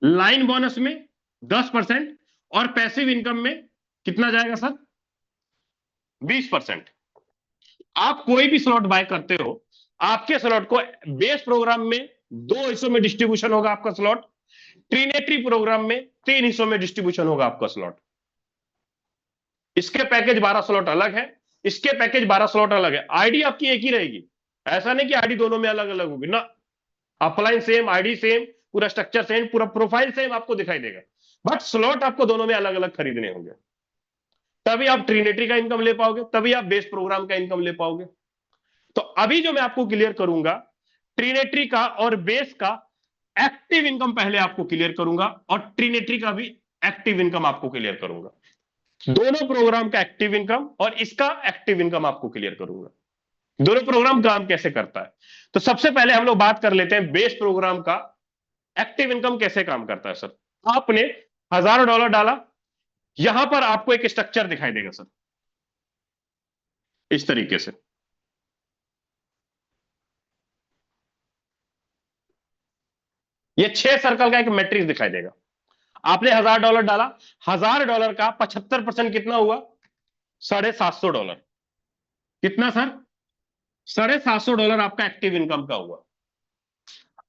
[SPEAKER 2] लाइन बोनस में 10%, और पैसिव इनकम में कितना जाएगा सर, 20%। आप कोई भी स्लॉट बाय करते हो, आपके स्लॉट को बेस प्रोग्राम में 2 हिस्सों में डिस्ट्रीब्यूशन होगा आपका स्लॉट, ट्रीनेट्री प्रोग्राम में 3 हिस्सों में डिस्ट्रीब्यूशन होगा आपका स्लॉट। इसके पैकेज 12 स्लॉट अलग है, इसके पैकेज 12 स्लॉट अलग है। आईडी आपकी एक ही रहेगी, ऐसा नहीं कि आईडी दोनों में अलग अलग होगी ना। अपलाइन सेम, आईडी सेम, पूरा स्ट्रक्चर सेम, पूरा प्रोफाइल सेम आपको दिखाई देगा, बट स्लॉट आपको दोनों में अलग अलग खरीदने होंगे। तभी आप ट्रीनेट्री का इनकम ले पाओगे, तभी आप बेस प्रोग्राम का इनकम ले पाओगे। तो अभी जो मैं आपको क्लियर करूंगा, ट्रीनेट्री का और बेस का एक्टिव इनकम पहले आपको क्लियर करूंगा, और ट्रीनेट्री का भी एक्टिव इनकम आपको क्लियर करूंगा। दोनों प्रोग्राम का एक्टिव इनकम और इसका एक्टिव इनकम आपको क्लियर करूंगा, दोनों प्रोग्राम काम कैसे करता है। तो सबसे पहले हम लोग बात कर लेते हैं बेस प्रोग्राम का एक्टिव इनकम कैसे काम करता है सर। आपने $1,000 डाला, यहां पर आपको एक स्ट्रक्चर दिखाई देगा सर, इस तरीके से। ये 6 सर्कल का एक मैट्रिक्स दिखाई देगा। आपने $1000 डाला, $1000 का 75% कितना हुआ? $750। कितना सर? $750 आपका एक्टिव इनकम का हुआ।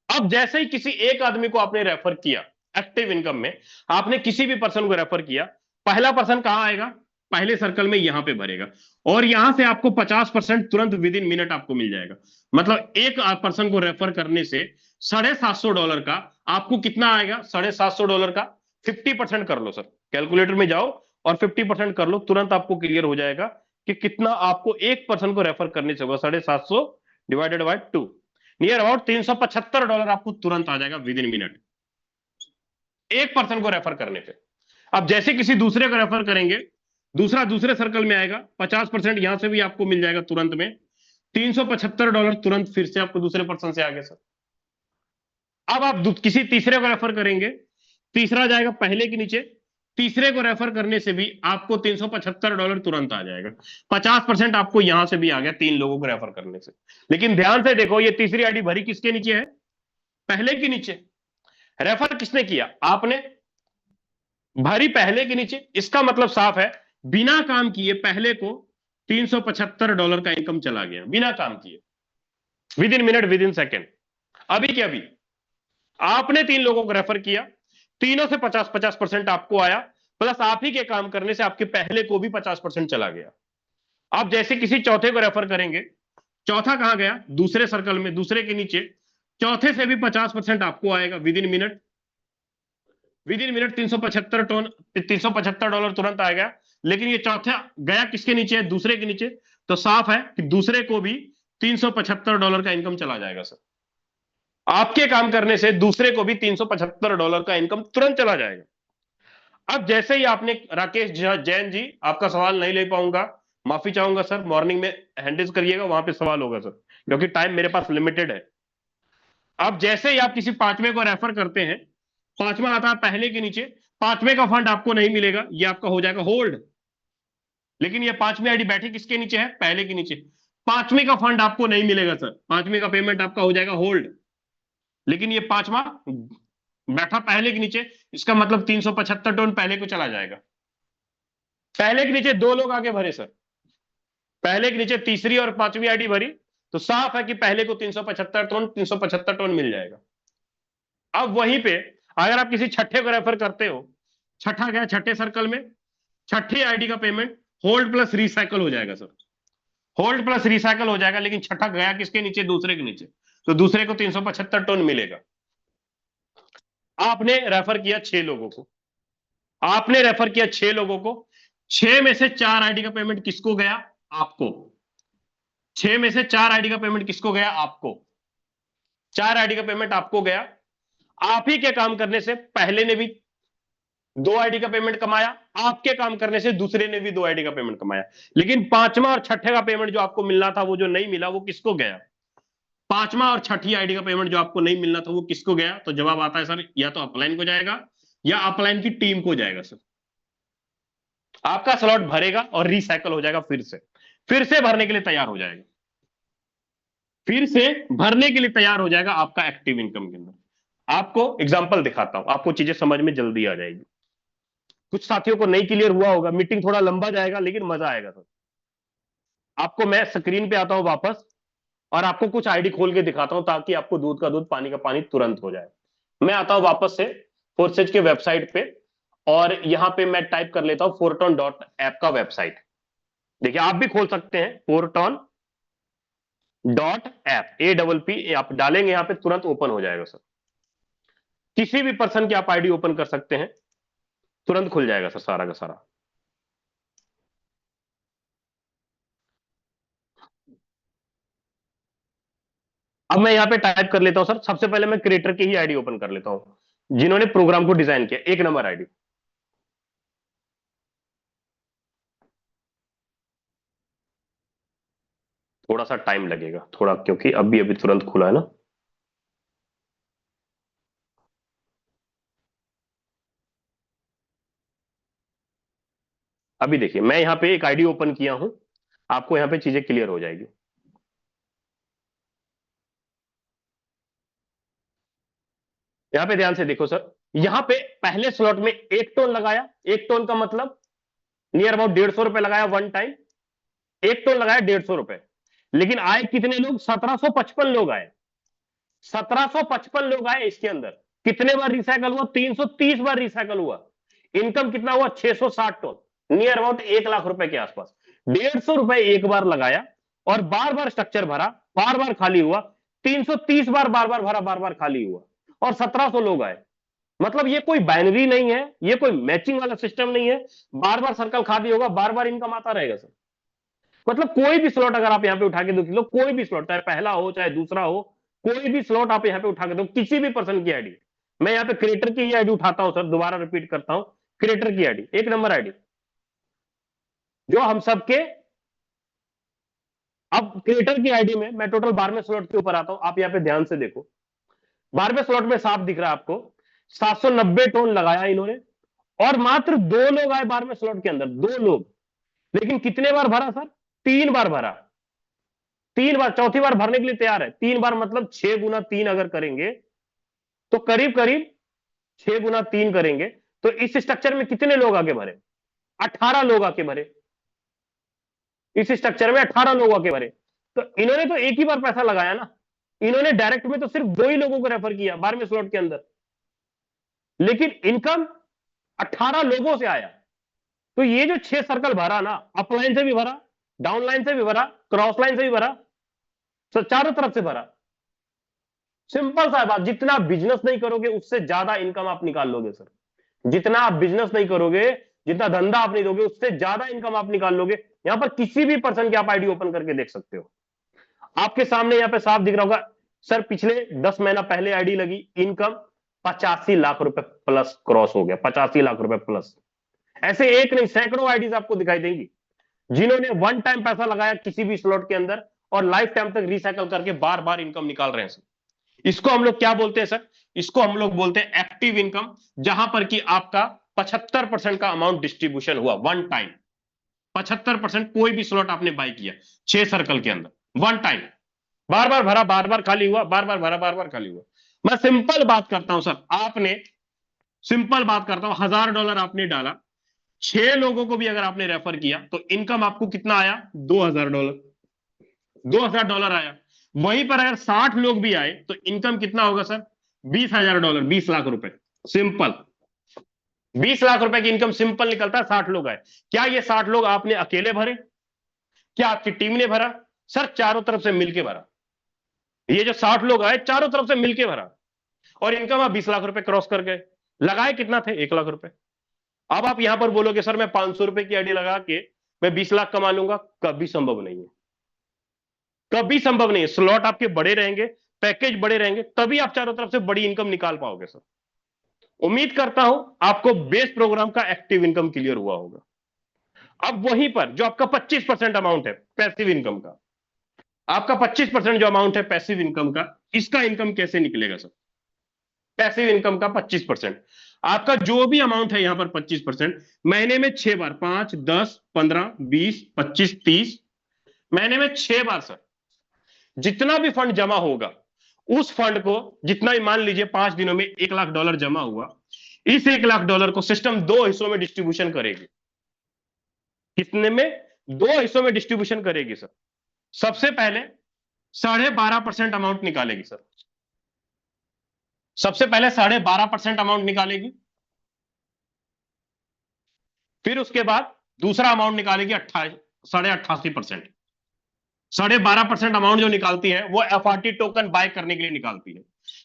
[SPEAKER 2] अब जैसे ही किसी एक आदमी को आपने रेफर किया एक्टिव इनकम में, आपने किसी भी पर्सन को रेफर किया, पहला पर्सन कहां आएगा? पहले सर्कल में यहां पे भरेगा, और यहां से आपको 50% तुरंत विद इन मिनट आपको मिल जाएगा। मतलब एक पर्सन को रेफर करने से $750 का आपको कितना आएगा? $750 का 50% कर लो सर, कैलकुलेटर में जाओ और 50% कर लो, तुरंत आपको क्लियर हो जाएगा कि कितना आपको एक पर्सन को रेफर करने से होगा। 750 डिवाइडेड बाय 2, नियर अबाउट $375 आपको तुरंत आ जाएगा विद इन मिनट, एक पर्सन को रेफर करने पे। अब जैसे किसी दूसरे को रेफर करेंगे, दूसरा दूसरे सर्कल में आएगा, 50% यहां से भी आपको मिल जाएगा तुरंत में, $375 तुरंत फिर से आपको दूसरे पर्सन से आगे सर। अब आप किसी तीसरे को रेफर करेंगे, तीसरा जाएगा पहले के नीचे, तीसरे को रेफर करने से भी आपको $375 तुरंत आ जाएगा। 50% आपको यहां से भी आ गया 3 लोगों को रेफर करने से। लेकिन ध्यान से देखो, ये तीसरी आईडी भरी किसके नीचे है? पहले के नीचे। रेफर किसने किया? आपने। भरी पहले के नीचे, इसका मतलब साफ है बिना काम किए पहले को $375 का इनकम चला गया, बिना काम किए, with in minute, with in second. अभी के अभी आपने 3 लोगों को रेफर किया, तीनों से 50-50% आपको आया, प्लस आप ही के काम करने से आपके पहले को भी 50% चला गया। आप जैसे किसी चौथे को रेफर करेंगे, चौथा कहां गया? दूसरे सर्कल में, दूसरे के नीचे, चौथे से भी 50% आपको आएगा with in minute. With in minute $375 तुरंत आएगा। लेकिन ये चौथा गया किसके नीचे है? दूसरे के नीचे। तो साफ है कि दूसरे को भी $375 का इनकम चला जाएगा सर। आपके काम करने से दूसरे को भी $375 का इनकम तुरंत चला जाएगा। अब जैसे ही आपने, राकेश जैन जी आपका सवाल नहीं ले पाऊंगा, माफी चाहूंगा सर, मॉर्निंग में हैंडल करिएगा, वहां पे सवाल होगा सर, क्योंकि टाइम मेरे पास लिमिटेड है। अब जैसे ही आप किसी पांचवें को रेफर करते हैं, पांचवा आता है पहले के नीचे, पांचवें का फंड आपको नहीं मिलेगा, ये आपका हो जाएगा होल्ड। लेकिन ये पांचवी आईडी बैठी किसके नीचे है? पहले के नीचे। पांचवें का फंड आपको नहीं मिलेगा सर, पांचवें का पेमेंट आपका हो जाएगा होल्ड। लेकिन ये पांचवा बैठा पहले के नीचे, इसका मतलब $375 पहले को चला जाएगा। पहले के नीचे 2 लोग आगे भरे सर, पहले के नीचे तीसरी और पांचवी आईडी भरी, तो साफ है कि पहले को 375 मिल जाएगा। अब वहीं पे अगर आप किसी छठे को रेफर करते हो, छठा गया छठे सर्कल में, छठी आईडी का पेमेंट होल्ड प्लस रिसाइकल हो जाएगा सर, होल्ड प्लस रिसाइकल हो जाएगा। लेकिन छठा गया किसके नीचे? दूसरे के नीचे, तो दूसरे को 375 मिलेगा। आपने रेफर किया 6 लोगों को, आपने रेफर किया 6 लोगों को, 6 में से 4 आईडी का पेमेंट किसको गया? आपको। 6 में से 4 आईडी का पेमेंट किसको गया? आपको। 4 आईडी का पेमेंट आपको गया। आप ही के काम करने से पहले ने भी 2 आईडी का पेमेंट कमाया, आपके काम करने से दूसरे ने भी 2 आईडी का पेमेंट कमाया। लेकिन पांचवा और छठे का पेमेंट जो आपको मिलना था वो जो नहीं मिला, वो किसको गया? पांचवा और छठी आईडी का पेमेंट जो आपको नहीं मिलना था वो किसको गया? तो जवाब आता है सर, या तो अपलाइन को जाएगा या अपलाइन की टीम को जाएगा सर। आपका स्लॉट भरेगा और रिसाइकल हो जाएगा, फिर से भरने के लिए तैयार हो जाएगा, फिर से भरने के लिए तैयार हो जाएगा आपका एक्टिव इनकम के अंदर। आपको एग्जांपल दिखाता हूं, आपको चीजें समझ में जल्दी आ जाएगी। कुछ साथियों को नहीं क्लियर हुआ होगा, मीटिंग थोड़ा लंबा जाएगा लेकिन मजा आएगा सर। आपको मैं स्क्रीन पे आता हूं वापस और आपको कुछ आईडी खोल के दिखाता हूं ताकि आपको दूध का दूध पानी का पानी तुरंत हो जाए। मैं आता हूं वापस से फोर्सेज के वेबसाइट पे और यहां पे मैं टाइप कर लेता हूं fourton.app का वेबसाइट। देखिए आप भी खोल सकते हैं, fourton.app, APP आप डालेंगे यहां पे तुरंत ओपन हो जाएगा सर। किसी भी पर्सन की आप आईडी ओपन कर सकते हैं, तुरंत खुल जाएगा सर सारा का सारा। अब मैं यहां पे टाइप कर लेता हूं सर, सबसे पहले मैं क्रिएटर की ही आईडी ओपन कर लेता हूं जिन्होंने प्रोग्राम को डिजाइन किया, 1 नंबर आईडी। थोड़ा सा टाइम लगेगा थोड़ा, क्योंकि अभी अभी तुरंत खुला है ना। अभी देखिए मैं यहां पे एक आईडी ओपन किया हूं, आपको यहां पे चीजें क्लियर हो जाएगी। यहां पे ध्यान से देखो सर, यहां पे पहले स्लॉट में 1 टोन लगाया, 1 टोन का मतलब नियर अबाउट 150 रुपए लगाया वन टाइम, 1 टोन लगाया 150 रुपए। लेकिन आए कितने लोग? 1755 लोग आए, 1755 लोग आए। इसके अंदर कितने बार रिसाइकल हुआ? 330 बार रिसाइकल हुआ। इनकम कितना हुआ? 660 टन, नियर अबाउट 1 लाख रुपए के आसपास। 150 रुपए एक बार लगाया और बार बार स्ट्रक्चर भरा, बार बार खाली हुआ, 330 बार बार बार भरा, बार बार खाली हुआ, और 1700 लोग आए। मतलब ये कोई बाइनरी नहीं है, ये कोई मैचिंग वाला सिस्टम नहीं है, बार बार सर्कल खाली होगा, बार बार इनकम आता रहेगा सर। मतलब कोई भी स्लॉट अगर आप यहां पे उठा के देख लो, कोई भी स्लॉट, चाहे पहला हो चाहे दूसरा हो, कोई भी स्लॉट आप यहां पे उठा के दो, किसी भी पर्सन की आईडी, मैं यहां पे क्रिएटर की आईडी उठाता हूं सर, दोबारा रिपीट करता हूं, क्रिएटर की आईडी, 1 नंबर आईडी, जो हम सबके। अब क्रिएटर की आईडी में मैं टोटल 12वें स्लॉट के ऊपर आता हूं, आप यहां पे ध्यान से देखो, 12वें स्लॉट में साफ दिख रहा है आपको, 790 टोन लगाया इन्होंने, और मात्र 2 लोग आए 12वें स्लॉट के अंदर, 2 लोग। लेकिन कितने बार भरा सर? 3 बार भरा, 3 बार, चौथी बार भरने के लिए तैयार है। 3 बार मतलब 6 गुना 3 अगर करेंगे तो करीब करीब 6 गुना 3 करेंगे, तो इस स्ट्रक्चर में कितने लोग आगे भरे? 18 लोग आके भरे। इस स्ट्रक्चर में 18 लोग आके भरे। तो इन्होंने तो एक ही बार पैसा लगाया ना, इन्होंने डायरेक्ट में तो सिर्फ 2 ही लोगों को रेफर किया 12वें स्लॉट के अंदर, लेकिन इनकम 18 लोगों से आया। तो ये जो 6 सर्कल भरा ना, अपलाइन से भी भरा, डाउनलाइन से भी भरा, क्रॉस लाइन से भी भरा, तो चारों तरफ से भरा। सिंपल सा बात, जितना बिजनेस नहीं करोगे उससे ज्यादा इनकम आप निकाल लोगे सर। जितना आप बिजनेस नहीं करोगे, जितना धंधा आप नहीं दोगे, उससे ज्यादा इनकम आप निकाल लोगे। यहां पर किसी भी पर्सन की आप आईडी ओपन करके देख सकते हो, आपके सामने यहां पे साफ दिख रहा होगा सर, पिछले 10 महीना पहले आईडी लगी, इनकम 85 लाख रुपए प्लस क्रॉस हो गया, 85 लाख रुपए प्लस। ऐसे एक नहीं, सैकड़ों आईडीज आपको दिखाई देंगी जिन्होंने वन टाइम पैसा लगाया किसी भी स्लॉट के अंदर और लाइफ टाइम तक रिसाइकल करके बार बार इनकम निकाल रहे हैं सर। इसको हम लोग क्या बोलते हैं सर? इसको हम लोग बोलते हैं एक्टिव इनकम, जहां पर कि आपका 75% का अमाउंट डिस्ट्रीब्यूशन हुआ वन टाइम। 75% कोई भी स्लॉट आपने बाय किया 6 सर्कल के अंदर वन टाइम, बार बार भरा, बार बार खाली हुआ, बार बार भरा, बार बार खाली हुआ। मैं सिंपल बात करता हूं सर, आपने, सिंपल बात करता हूं, $1000 आपने डाला, 6 लोगों को भी अगर आपने रेफर किया तो इनकम आपको कितना आया? $2000, $2000 आया। वहीं पर अगर 60 लोग भी आए तो इनकम कितना होगा सर? $20,000, 20 लाख रुपए। सिंपल 20 लाख रुपए की इनकम सिंपल निकलता है, 60 लोग आए। क्या ये 60 लोग आपने अकेले भरे? क्या आपकी टीम ने भरा? सर चारों तरफ से मिलके भरा। ये जो 60 लोग आए चारों तरफ से मिलके भरा, और इनकम आप 20 लाख रुपए क्रॉस कर गए। लगाए कितना थे? 1 लाख रुपए। अब आप यहां पर बोलोगे सर मैं 500 रुपए की आईडी लगा के मैं 20 लाख कमा लूंगा, कभी संभव नहीं है, कभी संभव नहीं है। स्लॉट आपके बड़े रहेंगे, पैकेज बड़े रहेंगे, तभी आप चारों तरफ से बड़ी इनकम निकाल पाओगे सर। उम्मीद करता हूं आपको बेस प्रोग्राम का एक्टिव इनकम क्लियर हुआ होगा। अब वहीं पर जो आपका 25% अमाउंट है पैसिव इनकम का, आपका 25% जो अमाउंट है पैसिव इनकम का, इसका इनकम कैसे निकलेगा सर? पैसिव इनकम का 25%, आपका जो भी अमाउंट है यहां पर 25%, महीने में 6 बार, 5, 10, 15, 20, 25, 30, महीने में 6 बार सर, जितना भी फंड जमा होगा उस फंड को, जितना भी मान लीजिए 5 दिनों में $1 लाख जमा हुआ, इस $1 लाख को सिस्टम 2 हिस्सों में डिस्ट्रीब्यूशन करेगी। कितने में? 2 हिस्सों में डिस्ट्रीब्यूशन करेगी सर। सबसे पहले 12.5% अमाउंट निकालेगी सर, सबसे पहले 12.5% अमाउंट निकालेगी, फिर उसके बाद दूसरा अमाउंट निकालेगी 88.5%। 12.5% अमाउंट जो निकालती है वो FRT टोकन बाय करने के लिए निकालती है,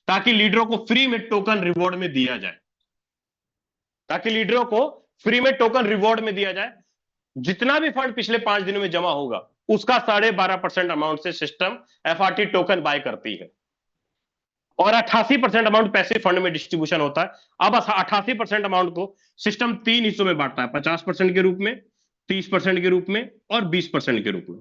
[SPEAKER 2] ताकि लीडरों को फ्री में टोकन रिवॉर्ड में दिया जाए, ताकि लीडरों को फ्री में टोकन रिवॉर्ड में दिया जाए। जितना भी फंड पिछले 5 दिनों में जमा होगा उसका 12.5% अमाउंट से सिस्टम FRT टोकन बाय करती है, और 88% अमाउंट पैसे फंड में डिस्ट्रीब्यूशन होता है। अब 88% अमाउंट को सिस्टम 3 हिस्सों में बांटता है, 50% के रूप में, 30% के रूप में, और 20% के रूप में।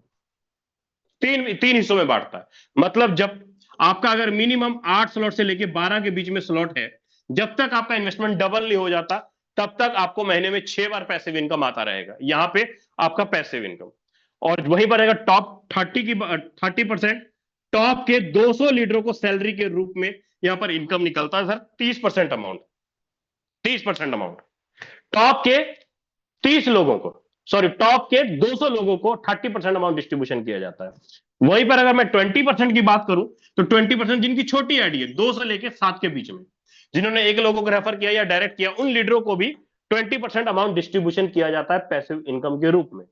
[SPEAKER 2] तीन हिस्सों में बांटता है। मतलब जब आपका अगर मिनिमम 8 स्लॉट से लेके 12 के बीच में स्लॉट है, जब तक आपका इन्वेस्टमेंट डबल नहीं हो जाता तब तक आपको महीने में 6 बार पैसिव इनकम आता रहेगा। यहां पे आपका पैसिव इनकम, और वहीं पर अगर टॉप 30% टॉप के 200 लीडरों को सैलरी के रूप में यहां पर इनकम निकलता है सर 30% अमाउंट, 30% अमाउंट। टॉप के 30 लोगों को, सॉरी टॉप के 200 लोगों को 30% अमाउंट डिस्ट्रीब्यूशन किया जाता है। वहीं पर अगर मैं 20% की बात करूं तो 20% जिनकी छोटी आईडी है 2 से लेकर 7 के बीच में, जिन्होंने एक लोगों को रेफर किया या डायरेक्ट किया, उन लीडरों को भी 20% अमाउंट डिस्ट्रीब्यूशन किया जाता है पैसिव इनकम के रूप में।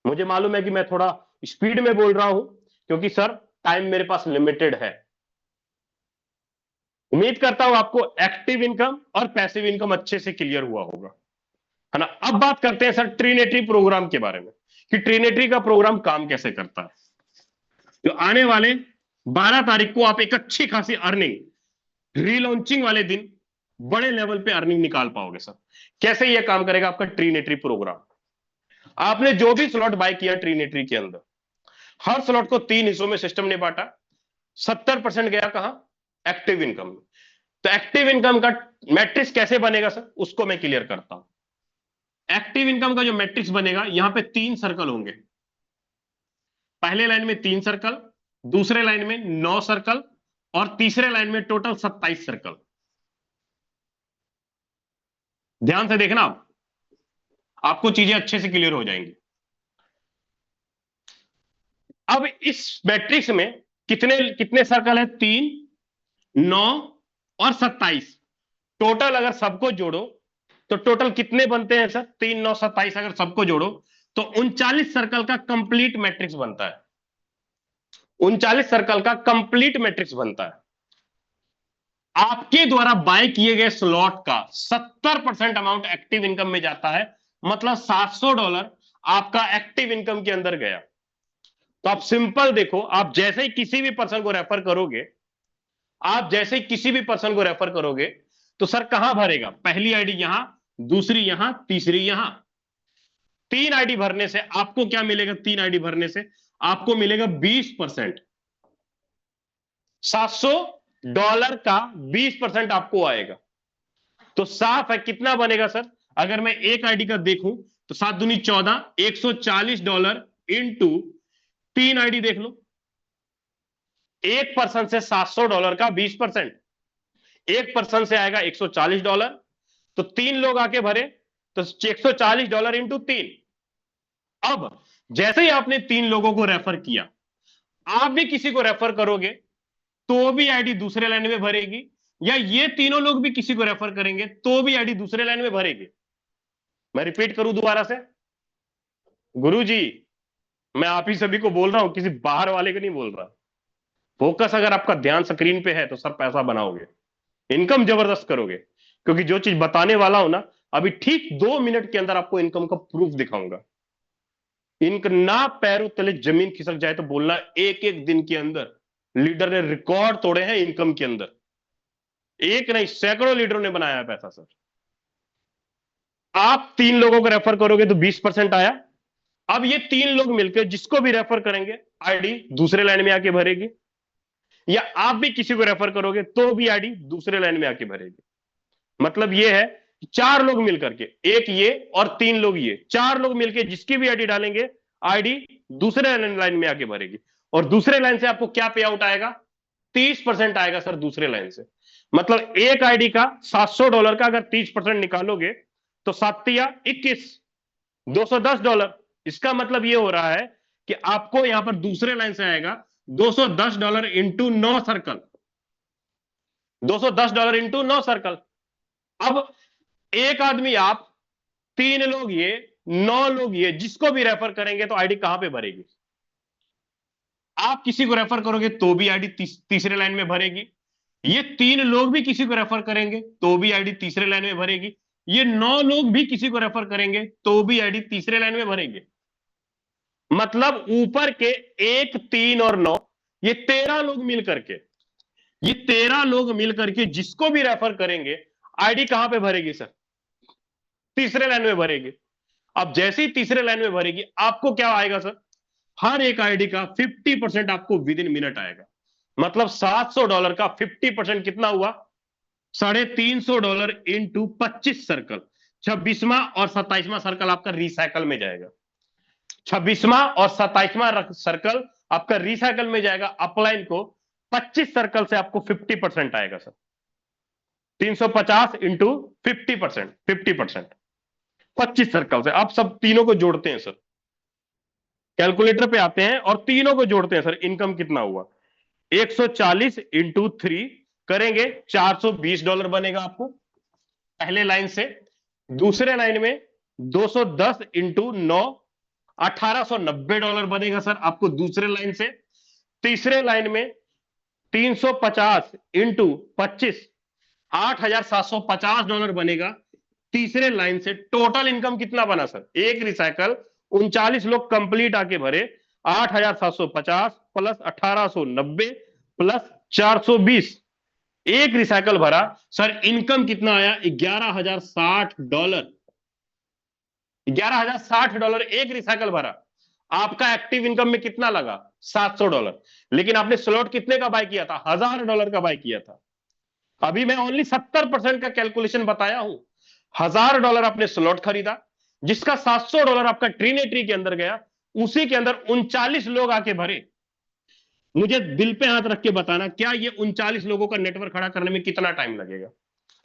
[SPEAKER 2] मुझे मालूम है कि मैं थोड़ा स्पीड में बोल रहा हूं क्योंकि सर टाइम मेरे पास लिमिटेड है। उम्मीद करता हूं आपको एक्टिव इनकम और पैसिव इनकम अच्छे से क्लियर हुआ होगा, है ना। अब बात करते हैं सर ट्रिनेटरी प्रोग्राम के बारे में कि ट्रिनेटरी का प्रोग्राम काम कैसे करता है। तो आने वाले 12 तारीख को आप एक अच्छी खासी अर्निंग रीलॉन्चिंग वाले दिन बड़े लेवल पे अर्निंग निकाल पाओगे सर। कैसे यह काम करेगा आपका ट्रिनेटरी प्रोग्राम? आपने जो भी स्लॉट बाय किया ट्रिनेटरी के अंदर, हर स्लॉट को 3 हिस्सों में सिस्टम ने बांटा। 70% गया कहां? एक्टिव इनकम में। तो एक्टिव इनकम का मैट्रिक्स कैसे बनेगा सर, उसको मैं क्लियर करता हूं। एक्टिव इनकम का जो मैट्रिक्स बनेगा, यहां पे 3 सर्कल होंगे। पहले लाइन में 3 सर्कल, दूसरे लाइन में 9 सर्कल और तीसरे लाइन में टोटल 27 सर्कल। ध्यान से देखना, आपको चीजें अच्छे से क्लियर हो जाएंगी। अब इस मैट्रिक्स में कितने कितने सर्कल है? 3, 9 और 27। टोटल अगर सबको जोड़ो तो टोटल कितने बनते हैं सर? 3, 9, 27 अगर सबको जोड़ो तो 39 सर्कल का कंप्लीट मैट्रिक्स बनता है। 39 सर्कल का कंप्लीट मैट्रिक्स बनता है। आपके द्वारा बाय किए गए स्लॉट का 70% अमाउंट एक्टिव इनकम में जाता है, मतलब $700 आपका एक्टिव इनकम के अंदर गया। तो आप सिंपल देखो, आप जैसे ही किसी भी पर्सन को रेफर करोगे, आप जैसे ही किसी भी पर्सन को रेफर करोगे तो सर कहां भरेगा? पहली आईडी यहां, दूसरी यहां, तीसरी यहां। 3 आईडी भरने से आपको क्या मिलेगा? 3 आईडी भरने से आपको मिलेगा 20%। $700 का 20% आपको आएगा। तो साफ है कितना बनेगा सर? अगर मैं एक आईडी का देखूं तो 7 दूनी 14, $140 इंटू 3 आईडी देख लो। एक पर्सन से $700 का 20%, एक पर्सन से आएगा $140। तो 3 लोग आके भरे तो $140 इंटू 3। अब जैसे ही आपने 3 लोगों को रेफर किया, आप भी किसी को रेफर करोगे तो भी आईडी दूसरे लाइन में भरेगी, या ये तीनों लोग भी किसी को रेफर करेंगे तो भी आईडी दूसरे लाइन में भरेगी। मैं रिपीट करूं दोबारा से, गुरुजी मैं आप ही सभी को बोल रहा हूं, किसी बाहर वाले को नहीं बोल रहा। फोकस अगर आपका ध्यान स्क्रीन पे है तो सर पैसा बनाओगे, इनकम जबरदस्त करोगे, क्योंकि जो चीज बताने वाला हूं ना, अभी ठीक 2 मिनट के अंदर आपको इनकम का प्रूफ दिखाऊंगा। इनका ना पैरों तले जमीन खिसक जाए तो बोलना, एक एक दिन के अंदर लीडर ने रिकॉर्ड तोड़े हैं इनकम के अंदर। एक नहीं, सैकड़ों लीडरों ने बनाया है पैसा सर। आप 3 लोगों को रेफर करोगे तो 20% आया। अब ये 3 लोग मिलकर जिसको भी रेफर करेंगे आईडी दूसरे लाइन में आके भरेगी, या आप भी किसी को रेफर करोगे तो भी आईडी दूसरे लाइन में आके भरेगी। मतलब ये है 4 लोग मिलकर के, एक ये और 3 लोग ये, 4 लोग मिलकर जिसकी भी आईडी डालेंगे आईडी दूसरे लाइन में आके भरेगी। और दूसरे लाइन से आपको क्या पे आउट आएगा? 30% आएगा सर दूसरे लाइन से। मतलब एक आईडी का $700 का अगर 30% निकालोगे तो 7 या 21, $210। इसका मतलब ये हो रहा है कि आपको यहां पर दूसरे लाइन से आएगा $210 इंटू 9 सर्कल, $210 इंटू 9 सर्कल। अब एक आदमी आप, 3 लोग ये, 9 लोग ये, जिसको भी रेफर करेंगे तो आईडी कहां पे भरेगी? आप किसी को रेफर करोगे तो भी आईडी तीसरे लाइन में भरेगी, ये 3 लोग भी किसी को रेफर करेंगे तो भी आईडी तीसरे लाइन में भरेगी, ये 9 लोग भी किसी को रेफर करेंगे तो भी आईडी तीसरे लाइन में भरेंगे। मतलब ऊपर के 1, 3 और 9, ये 13 लोग मिलकर के, ये 13 लोग मिलकर के जिसको भी रेफर करेंगे आईडी कहां पे भरेगी सर? तीसरे लाइन में भरेगी। अब जैसे ही तीसरे लाइन में भरेगी आपको क्या आएगा सर? हर एक आईडी का 50% आपको विद इन मिनट आएगा। मतलब $700 का 50% कितना हुआ? $350 इंटू 25 सर्कल। 26वां और 27वां सर्कल आपका रिसाइकल में जाएगा। 26वां और 27वां सर्कल आपका रिसाइकल में जाएगा अपलाइन को 25 सर्कल से आपको 50% आएगा सर। 350 इंटू 50%, 50%, 25 सर्कल से आप सब तीनों को जोड़ते हैं सर, कैलकुलेटर पे आते हैं और तीनों को जोड़ते हैं सर, इनकम कितना हुआ? 140 इंटू 3 करेंगे, $420 बनेगा आपको पहले लाइन से। दूसरे लाइन में 210 इंटू 9, $1890 बनेगा सर आपको दूसरे लाइन से। तीसरे लाइन में 350 इंटू 25, $8750 बनेगा तीसरे लाइन से। टोटल इनकम कितना बना सर? एक रिसाइकल 39 लोग कंप्लीट आके भरे, 8750 प्लस 1890 प्लस 420, एक रिसाइकल भरा सर, इनकम कितना आया? $11,060। $11,060 एक रिसाइकल भरा, आपका एक्टिव इनकम में कितना लगा? $700। लेकिन आपने स्लॉट कितने का बाय किया था? $1000 का बाय किया था। अभी मैं ओनली 70% का कैलकुलेशन बताया हूं। $1000 आपने स्लॉट खरीदा, जिसका $700 आपका ट्रीनेट्री के अंदर गया, उसी के अंदर 39 लोग आके भरे। मुझे दिल पे हाथ रख के बताना, क्या ये 39 लोगों का नेटवर्क खड़ा करने में कितना टाइम लगेगा?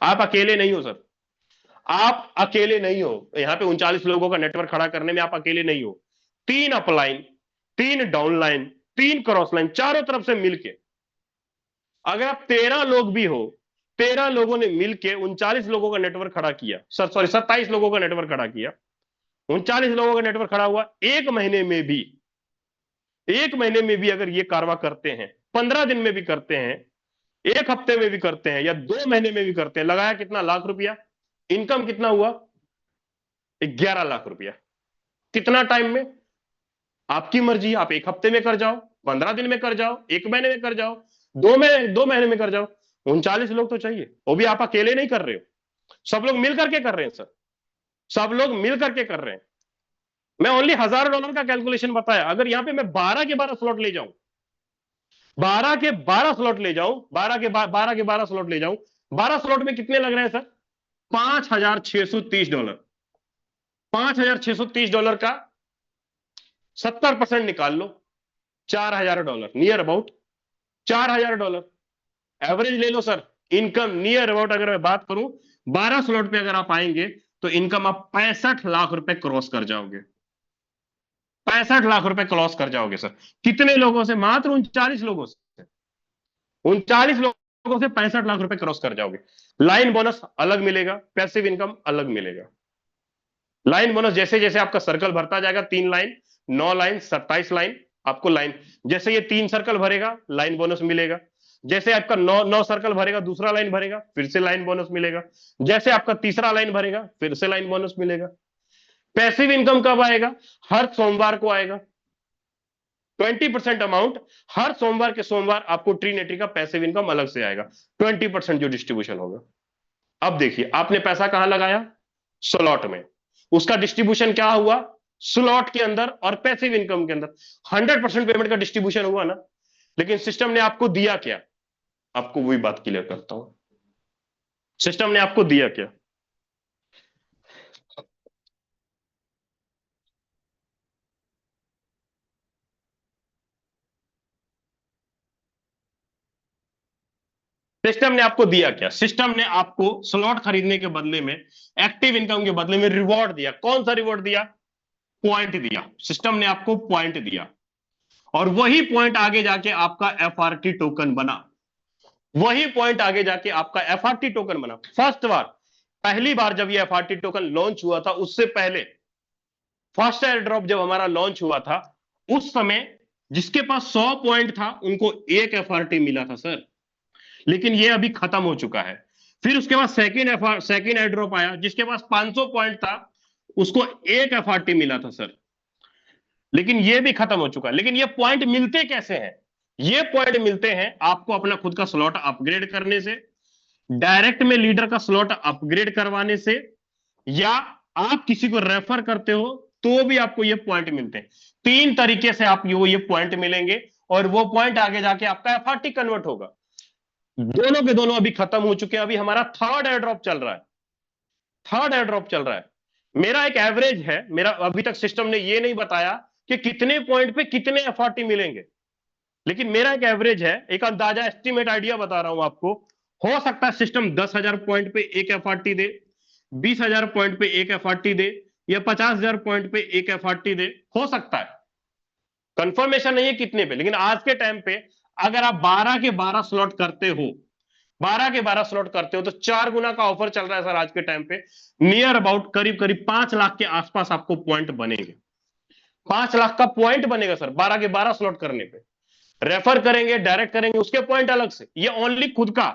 [SPEAKER 2] आप अकेले नहीं हो सर, आप अकेले नहीं हो यहां पे 39 लोगों का नेटवर्क खड़ा करने में, आप अकेले नहीं हो। 3 अपलाइन, 3 डाउनलाइन, 3 क्रॉस लाइन, चारों तरफ से मिलके अगर आप 13 लोग भी हो, 13 लोगों ने मिलके 39 लोगों का नेटवर्क खड़ा किया, सर सॉरी 27 लोगों का नेटवर्क खड़ा किया, 39 लोगों का नेटवर्क खड़ा हुआ। एक महीने में भी, एक महीने में भी अगर ये कारवा करते हैं, 15 दिन में भी करते हैं, एक हफ्ते में भी करते हैं, या 2 महीने में भी करते हैं, लगाया कितना? लाख रुपया। इनकम कितना हुआ? 11 लाख रुपया। कितना टाइम में? आपकी मर्जी, आप एक हफ्ते में कर जाओ, 15 दिन में कर जाओ, एक महीने में कर जाओ, 2 महीने में कर जाओ। 39 लोग तो चाहिए, वो भी आप अकेले नहीं कर रहे हो, सब लोग मिल करके कर रहे हैं सर, सब लोग मिल करके कर रहे हैं। मैं ओनली $1000 का कैलकुलेशन बताया। अगर यहां पे मैं 12 के 12 स्लॉट ले जाऊं, 12 के 12 स्लॉट ले जाऊं, 12 के 12 स्लॉट ले जाऊं, 12 स्लॉट में कितने लग रहे हैं सर? $5630। $5630 का 70% निकाल लो, $4000, नियर अबाउट $4000 एवरेज ले लो सर। इनकम नियर अबाउट अगर मैं बात करूं, 12 स्लॉट पे अगर आप आएंगे तो इनकम आप 65 लाख रुपए क्रॉस कर जाओगे, 65 लाख रुपए क्रॉस कर जाओगे सर। कितने लोगों से? मात्र 39 लोगों से, 39 लोगों से 65 लाख रुपए क्रॉस कर जाओगे। लाइन बोनस अलग मिलेगा, पैसिव इनकम अलग मिलेगा। लाइन बोनस जैसे जैसे आपका सर्कल भरता जाएगा, 3 लाइन, 9 लाइन, 27 लाइन, आपको लाइन, जैसे ये 3 सर्कल भरेगा लाइन बोनस मिलेगा, जैसे आपका 9 सर्कल भरेगा दूसरा लाइन भरेगा फिर से लाइन बोनस मिलेगा, जैसे आपका तीसरा लाइन भरेगा फिर से लाइन बोनस मिलेगा। पैसिव इनकम कब आएगा? हर सोमवार को आएगा। 20% अमाउंट हर सोमवार के सोमवार आपको ट्रीनेट्री का पैसिव इनकम अलग से आएगा, 20% जो डिस्ट्रीब्यूशन होगा। अब देखिए, आपने पैसा कहां लगाया? स्लॉट में, उसका डिस्ट्रीब्यूशन क्या हुआ? स्लॉट के अंदर और पैसिव इनकम के अंदर 100% पेमेंट का डिस्ट्रीब्यूशन हुआ ना। लेकिन सिस्टम ने आपको दिया क्या? आपको वही बात क्लियर करता हूं, सिस्टम ने आपको दिया क्या? सिस्टम ने आपको दिया क्या? सिस्टम ने आपको स्लॉट खरीदने के बदले में, एक्टिव इनकम के बदले में रिवॉर्ड दिया। कौन सा रिवॉर्ड दिया? पॉइंट दिया। सिस्टम ने आपको पॉइंट दिया, और वही पॉइंट आगे जाके आपका एफआरटी टोकन बना, वही पॉइंट आगे जाके आपका एफआरटी टोकन बना। फर्स्ट बार, पहली बार जब ये एफआरटी टोकन लॉन्च हुआ था, उससे पहले फर्स्ट एयर ड्रॉप जब हमारा लॉन्च हुआ था, उस समय जिसके पास 100 पॉइंट था उनको एक एफआरटी मिला था सर, लेकिन ये अभी खत्म हो चुका है। फिर उसके बाद सेकेंड एयर ड्रॉप आया, जिसके पास 500 पॉइंट था उसको एक एफआरटी मिला था सर, लेकिन ये भी खत्म हो चुका है। लेकिन ये पॉइंट मिलते कैसे हैं? ये पॉइंट मिलते हैं आपको अपना खुद का स्लॉट अपग्रेड करने से, डायरेक्ट में लीडर का स्लॉट अपग्रेड करवाने से, या आप किसी को रेफर करते हो तो भी आपको ये पॉइंट मिलते हैं। 3 तरीके से आप ये पॉइंट मिलेंगे, और वो पॉइंट आगे जाके आपका एफआरटी कन्वर्ट होगा। दोनों के दोनों अभी खत्म हो चुके हैं। अभी हमारा थर्ड एयर ड्रॉप चल रहा है, थर्ड एयर ड्रॉप चल रहा है। मेरा एक एवरेज है, मेरा अभी तक सिस्टम ने ये नहीं बताया कि कितने पॉइंट पे कितने एफआरटी मिलेंगे। लेकिन मेरा एक एवरेज है, एक अंदाजा एस्टिमेट आइडिया बता रहा हूं आपको। हो सकता है सिस्टम 10,000 पॉइंट पे एक एफआरटी दे, 20,000 पॉइंट पे एक एफआरटी दे, या 50,000 पॉइंट पे एक एफआरटी दे, हो सकता है। कंफर्मेशन नहीं है कितने पे, लेकिन आज के टाइम पे अगर आप 12 के 12 स्लॉट करते हो, 12 के 12 स्लॉट करते हो, तो 4 गुना का ऑफर चल रहा है सर आज के टाइम पे। नियर अबाउट करीब करीब 5 लाख के आसपास आपको पॉइंट बनेंगे। 5 लाख का पॉइंट बनेगा सर 12 के 12 स्लॉट करने पे। रेफर करेंगे, डायरेक्ट करेंगे, उसके पॉइंट अलग से। ये ओनली खुद का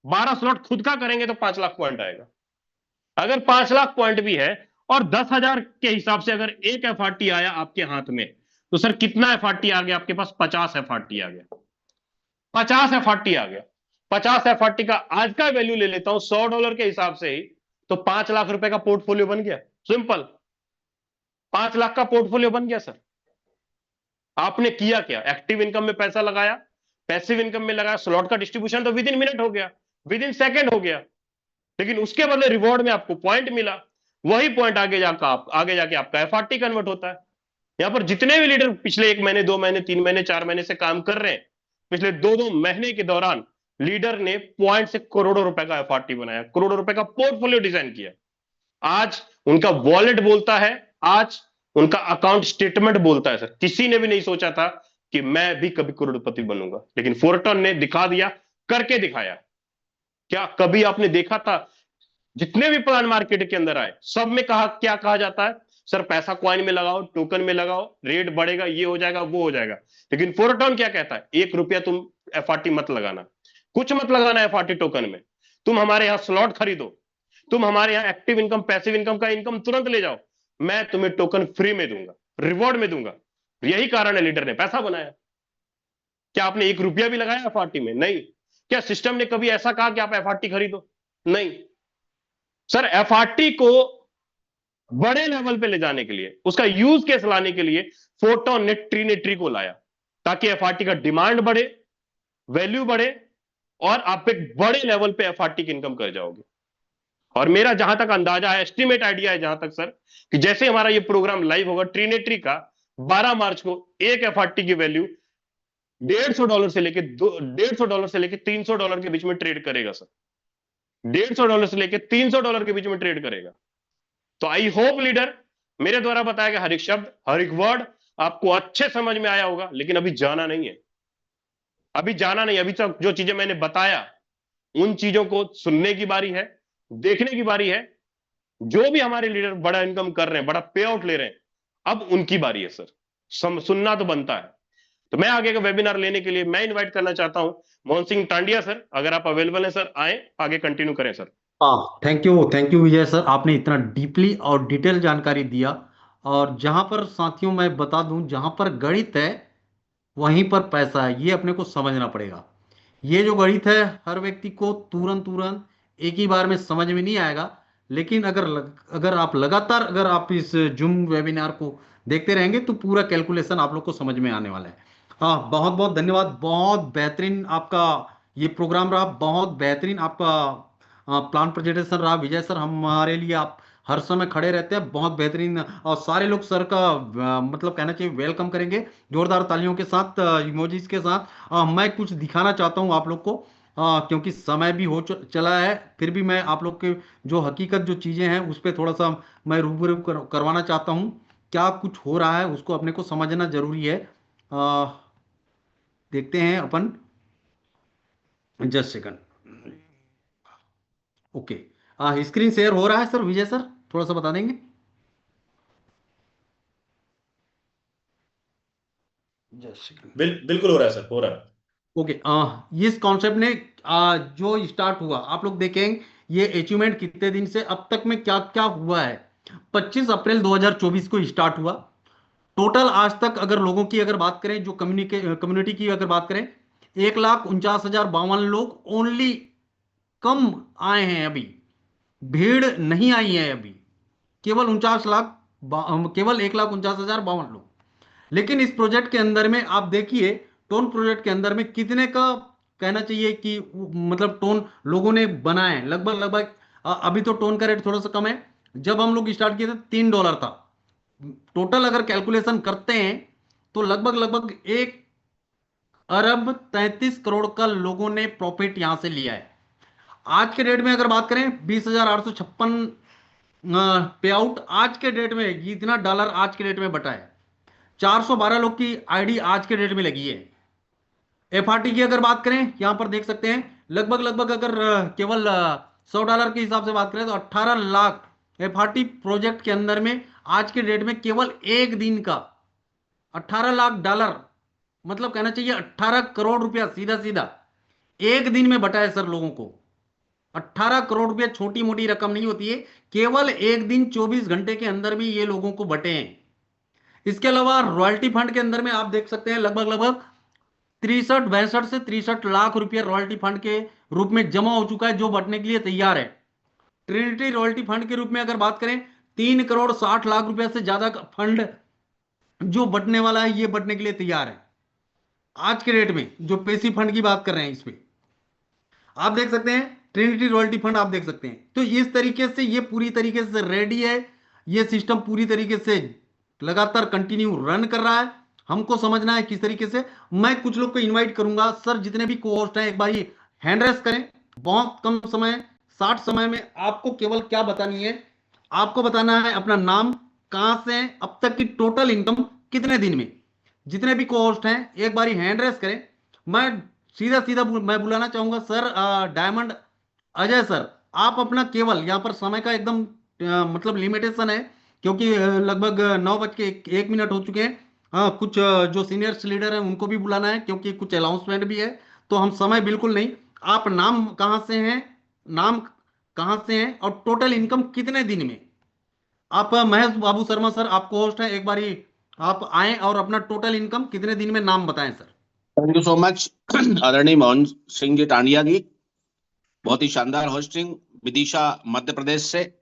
[SPEAKER 2] 12 स्लॉट खुद का करेंगे तो 5 लाख पॉइंट आएगा। अगर 5 लाख पॉइंट भी है और 10,000 के हिसाब से अगर एक एफआरटी आया आपके हाथ में, तो सर कितना एफआरटी आ गया आपके पास? 50 एफआरटी आ गया। 50 एफआरटी आ गया। 50 एफआरटी का आज का वैल्यू ले लेता हूं $100 के हिसाब से ही, तो 5 लाख रुपए का पोर्टफोलियो बन गया। सिंपल, 5 लाख का पोर्टफोलियो बन गया सर। आपने किया क्या? एक्टिव इनकम में पैसा लगाया, पैसिव इनकम में लगाया, स्लॉट का डिस्ट्रीब्यूशन तो विद इन मिनट हो गया, विद इन सेकेंड हो गया, लेकिन उसके बदले रिवॉर्ड में आपको पॉइंट मिला। वही पॉइंट आगे जाके आपका एफआरटी कन्वर्ट होता है। यहां पर जितने भी लीडर पिछले 1 महीने, 2 महीने, 3 महीने, 4 महीने से काम कर रहे हैं, पिछले 2-2 महीने के दौरान लीडर ने पॉइंट से करोड़ों रुपए का एफआरटी बनाया, करोड़ों रुपए का पोर्टफोलियो डिजाइन किया। आज उनका वॉलेट बोलता है, आज उनका अकाउंट स्टेटमेंट बोलता है सर। किसी ने भी नहीं सोचा था कि मैं भी कभी करोड़पति बनूंगा, लेकिन फोरटन ने दिखा दिया, करके दिखाया। क्या कभी आपने देखा था? जितने भी प्लान मार्केट के अंदर आए, सब में क्या कहा जाता है? सर पैसा कॉइन में लगाओ, टोकन में लगाओ, रेट बढ़ेगा, ये हो जाएगा, वो हो जाएगा। लेकिन फोरटन क्या कहता है? 1 रुपया तुम एफआरटी मत लगाना, कुछ मत लगाना एफआरटी टोकन में। तुम हमारे यहां स्लॉट खरीदो, तुम हमारे यहां एक्टिव इनकम, पैसिव इनकम का इनकम तुरंत ले जाओ, मैं तुम्हें टोकन फ्री में दूंगा, रिवॉर्ड में दूंगा। यही कारण है लीडर ने पैसा बनाया। क्या आपने 1 रुपया भी लगाया एफआरटी में? नहीं। क्या सिस्टम ने कभी ऐसा कहा कि आप एफआरटी खरीदो? नहीं। सर एफआरटी को बड़े लेवल पे ले जाने के लिए, उसका यूज केस लाने के लिए फोरटन ने ट्रीनेट्री को लाया, ताकि एफआरटी का डिमांड बढ़े, वैल्यू बढ़े, और आप एक बड़े लेवल पे एफआरटी की इनकम कर जाओगे। और मेरा जहां तक अंदाजा है, एस्टिमेट आइडिया है जहां तक सर, कि जैसे हमारा ये प्रोग्राम लाइव होगा ट्रीनेट्री का, 12 मार्च को एक एफआरटी की वैल्यू $150 से लेके $150 से लेके $300 के बीच में ट्रेड करेगा सर। $150 से लेके $300 के बीच में ट्रेड करेगा। तो आई होप लीडर, मेरे द्वारा बताया गया हर एक शब्द, हर एक वर्ड आपको अच्छे समझ में आया होगा। लेकिन अभी जाना नहीं है, अभी जाना नहीं। अभी तक जो चीजें मैंने बताया, उन चीजों को सुनने की बारी है, देखने की बारी है। जो भी हमारे लीडर बड़ा इनकम कर रहे हैं, बड़ा पे आउट ले रहे हैं, अब उनकी बारी है सर। सुनना तो बनता है। तो मैं आगे का वेबिनार लेने के लिए मैं इनवाइट करना चाहता हूं मोहन सिंह टांडिया सर, अगर आप अवेलेबल हैं सर, आए आगे कंटिन्यू करें सर।
[SPEAKER 1] हाँ, थैंक यू विजय सर, आपने इतना डीपली और डिटेल जानकारी दिया। और जहाँ पर साथियों मैं बता दूं, जहाँ पर गणित है वहीं पर पैसा है, ये अपने को समझना पड़ेगा। ये जो गणित है हर व्यक्ति को तुरंत तुरंत एक ही बार में समझ में नहीं आएगा। लेकिन अगर आप लगातार अगर आप इस जूम वेबिनार को देखते रहेंगे तो पूरा कैलकुलेशन आप लोग को समझ में आने वाला है। हाँ, बहुत बहुत धन्यवाद। बहुत बेहतरीन आपका ये प्रोग्राम रहा, बहुत बेहतरीन आपका प्लान प्रेजेंटेशन रहा विजय सर। हमारे लिए आप हर समय खड़े रहते हैं, बहुत बेहतरीन। और सारे लोग सर का मतलब कहना चाहिए वेलकम करेंगे जोरदार तालियों के साथ, इमोजीज के साथ। मैं कुछ दिखाना चाहता हूँ आप लोग को, क्योंकि समय भी चला है। फिर भी मैं आप लोग के जो हकीकत जो चीज़ें हैं उस पर थोड़ा सा मैं रूबरू करवाना चाहता हूँ। क्या कुछ हो रहा है उसको अपने को समझना जरूरी है। अ, देखते हैं अपन, just second. Okay, screen share हो रहा है सर विजय सर, थोड़ा सा बता देंगे? Just second.
[SPEAKER 2] बिल्कुल हो रहा है सर, हो रहा है।
[SPEAKER 1] ओके, ये इस कॉन्सेप्ट ने जो स्टार्ट हुआ आप लोग देखेंगे, ये अचीवमेंट कितने दिन से अब तक में क्या क्या हुआ है। 25 अप्रैल 2024 को स्टार्ट हुआ। टोटल आज तक अगर लोगों की अगर बात करें, जो कम्युनिटी की अगर बात करें, 1,49,052 लोग ओनली कम आए हैं अभी, भीड़ नहीं आई है अभी। केवल 49 लाख, केवल 1,49,052 लोग। लेकिन इस प्रोजेक्ट के अंदर में आप देखिए, टोन प्रोजेक्ट के अंदर में कितने का कहना चाहिए कि मतलब टोन लोगों ने बनाए, लगभग लगभग अभी तो टोन का रेट थोड़ा सा कम है। जब हम लोग स्टार्ट किए थे $3 था। टोटल अगर कैलकुलेशन करते हैं तो लगभग लगभग अरब 33 करोड़ का लोगों ने प्रॉफिट यहां से लिया है। आज के डेट में अगर बात करें 20,856 पे आउट आज के डेट में इतना डॉलर आज के डेट में बटा है। 412 लोग की आईडी आज के डेट में लगी है। एफआरटी की अगर बात करें यहां पर देख सकते हैं लगभग लगभग अगर केवल $100 के हिसाब से बात करें तो 18 लाख एफआरटी प्रोजेक्ट के अंदर में आज के डेट में केवल एक दिन का $18 लाख, मतलब कहना चाहिए 18 करोड़ रुपया सीधा सीधा एक दिन में बटा है सर लोगों को। 18 करोड़ रुपया छोटी मोटी रकम नहीं होती है, केवल एक दिन 24 घंटे के अंदर में ये लोगों को बटे हैं। इसके अलावा रॉयल्टी फंड के अंदर में आप देख सकते हैं लगभग लगभग 63 62 से 63 लाख रुपया रॉयल्टी फंड के रूप में जमा हो चुका है, जो बटने के लिए तैयार है। ट्रिनिटी रॉयल्टी फंड के रूप में अगर बात करें 3 करोड़ 60 लाख रुपया से ज्यादा का फंड जो बटने वाला है, ये बटने के लिए तैयार है आज के डेट में। जो पेशी फंड की बात कर रहे हैं इसमें आप देख सकते हैं ट्रिनिटी रॉयल्टी फंड आप देख सकते हैं। तो इस तरीके से ये पूरी तरीके से रेडी है, ये सिस्टम पूरी तरीके से लगातार कंटिन्यू रन कर रहा है। हमको समझना है किस तरीके से। मैं कुछ लोग को इनवाइट करूंगा सर, जितने भी को होस्ट हैं एक बार हैंड रेस करें। बहुत कम समय 60 समय में आपको केवल क्या बतानी है, आपको बताना है अपना नाम, कहां से हैं, अब तक की टोटल इनकम कितने दिन में। जितने भी को होस्ट हैं एक बार हैंड रेस करें। मैं सीधा सीधा मैं बुलाना चाहूंगा सर डायमंड अजय सर। आप अपना केवल यहाँ पर समय का एकदम मतलब लिमिटेशन है, क्योंकि लगभग 9 बज के 1 मिनट हो चुके हैं। हाँ, कुछ जो सीनियर्स लीडर हैं उनको भी बुलाना है, क्योंकि कुछ अनाउंसमेंट भी है। तो हम समय बिल्कुल नहीं। आप नाम कहाँ से हैं, नाम कहाँ से हैं और टोटल इनकम कितने दिन में। आप महेश बाबू शर्मा सर आपको होस्ट हैं, एक बारी आप आए और अपना टोटल इनकम कितने दिन में नाम बताएं sir.
[SPEAKER 3] Thank you so much आदरणीय मोहन सिंह जी टांडिया जी, बहुत ही शानदार होस्टिंग। विदिशा मध्य प्रदेश से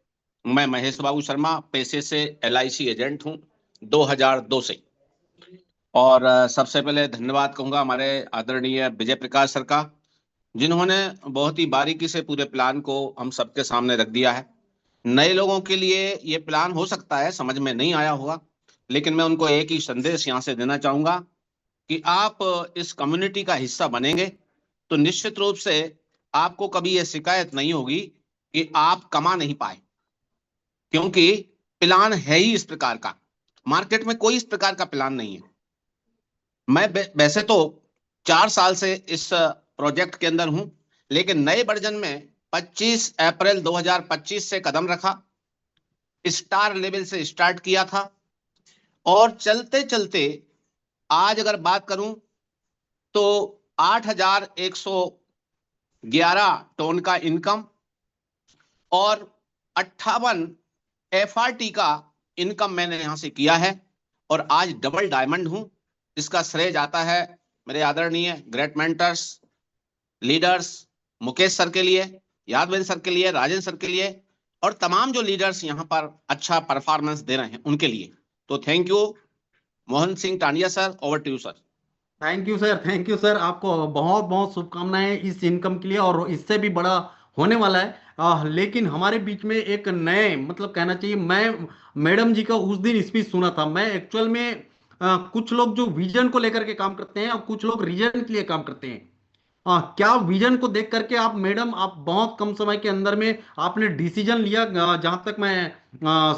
[SPEAKER 3] मैं महेश बाबू शर्मा, पेशे से एलआईसी एजेंट हूं 2002 से। और सबसे पहले धन्यवाद कहूंगा हमारे आदरणीय विजय प्रकाश सर का, जिन्होंने बहुत ही बारीकी से पूरे प्लान को हम सबके सामने रख दिया है। नए लोगों के लिए ये प्लान हो सकता है समझ में नहीं आया होगा, लेकिन मैं उनको एक ही संदेश यहाँ से देना चाहूंगा कि आप इस कम्युनिटी का हिस्सा बनेंगे तो निश्चित रूप से आपको कभी यह शिकायत नहीं होगी कि आप कमा नहीं पाए, क्योंकि प्लान है ही इस प्रकार का। मार्केट में कोई इस प्रकार का प्लान नहीं है। मैं वैसे तो 4 साल से इस प्रोजेक्ट के अंदर हूं, लेकिन नए वर्जन में 25 अप्रैल 2025 से कदम रखा, स्टार लेवल से स्टार्ट किया था और चलते चलते आज अगर बात करूं तो 8,111 टन का इनकम और 58 एफआरटी का इनकम मैंने यहां से किया है और आज डबल डायमंड हूं। इसका श्रेय जाता है मेरे आदरणीय great mentors leaders Mukesh sir के लिए, यादवेंद्र सर के लिए, राजेंद्र सर के लिए और तमाम जो लीडर्स यहां पर अच्छा परफॉर्मेंस दे रहे हैं उनके लिए। तो thank you Mohan Singh Tandia sir, over to you sir.
[SPEAKER 1] Thank you sir, thank you sir. आपको बहुत बहुत शुभकामनाएं इस इनकम के लिए, और इससे भी बड़ा होने वाला है। लेकिन हमारे बीच में एक नए मतलब कहना चाहिए, मैं मैडम जी का उस दिन स्पीच सुना था। मैं एक्चुअल में कुछ लोग जो विजन को लेकर के काम करते हैं और कुछ लोग रीजन के लिए काम करते हैं। क्या विजन को देख करके आप मैडम, आप बहुत कम समय के अंदर में आपने डिसीजन लिया। जहां तक मैं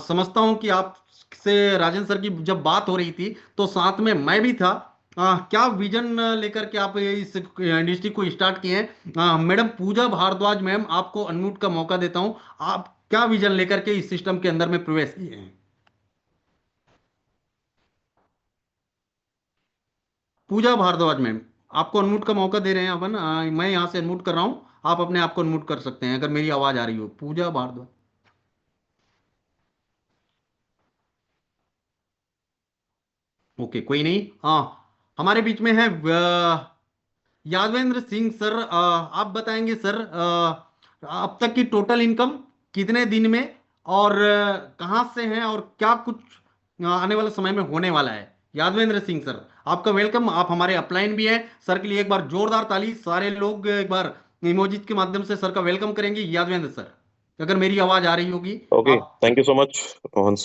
[SPEAKER 1] समझता हूं कि आप से राजेंद्र सर की जब बात हो रही थी तो साथ में मैं भी था। क्या विजन लेकर के आप इस इंडस्ट्री को स्टार्ट किए हैं। मैडम पूजा भारद्वाज मैम, आपको अनम्यूट का मौका देता हूं। आप क्या विजन लेकर के इस सिस्टम के अंदर में प्रवेश किए हैं। पूजा भारद्वाज मैम, आपको अनम्यूट का मौका दे रहे हैं अपन। मैं यहाँ से अनम्यूट कर रहा हूँ, आप अपने आप को अनम्यूट कर सकते हैं अगर मेरी आवाज आ रही हो। पूजा भारद्वाज। ओके, कोई नहीं। हाँ, हमारे बीच में है यादवेंद्र सिंह सर। आप बताएंगे सर अब तक की टोटल इनकम कितने दिन में, और कहाँ से हैं, और क्या कुछ आने वाले समय में होने वाला है। यादवेंद्र सिंह सर, आपका वेलकम। आप हमारे अपलाइन भी हैं। सर के लिए एक बार जोरदार ताली। सारे लोग एक बार इमोजीज के माध्यम से सर का वेलकम करेंगे। यादवेंद्र सर, अगर मेरी आवाज आ रही होगी
[SPEAKER 4] ओके,
[SPEAKER 1] आप।
[SPEAKER 4] Thank you so much Mohan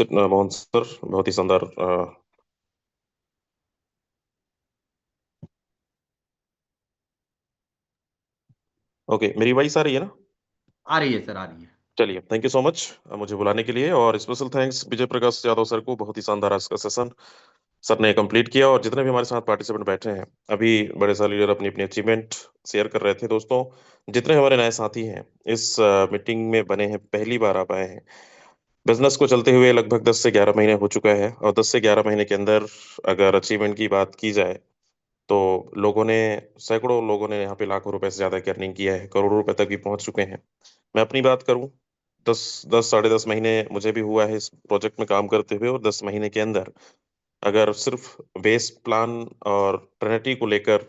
[SPEAKER 4] sir, बहुत ही शानदार। ओके, मेरी वॉइस आ रही है ना?
[SPEAKER 1] आ रही है सर, आ रही है।
[SPEAKER 4] चलिए, थैंक यू सो मच मुझे बुलाने के लिए, और special thanks Vijay Prakash Yadav sir को। बहुत ही शानदार आज का सेशन सर ने कंप्लीट किया, और जितने भी हमारे साथ पार्टिसिपेंट बैठे हैं अभी, बड़े सारे लीडर अपनी अपनी अचीवमेंट शेयर कर रहे थे। दोस्तों, जितने हमारे नए साथी हैं इस मीटिंग में बने हैं, पहली बार आप आए हैं, बिजनेस को चलते हुए लगभग 10 से 11 महीने हो चुका है, और 10 से 11 महीने के अंदर अगर अचीवमेंट की बात की जाए तो लोगों ने, सैकड़ों लोगों ने यहाँ पे लाखों रुपए से ज्यादा की अर्निंग किया है, करोड़ों रुपए तक भी पहुंच चुके हैं। मैं अपनी बात करूं, 10 10 साढ़े 10 महीने मुझे भी हुआ है इस प्रोजेक्ट में काम करते हुए, और 10 महीने के अंदर अगर सिर्फ बेस प्लान और ट्रिनिटी को लेकर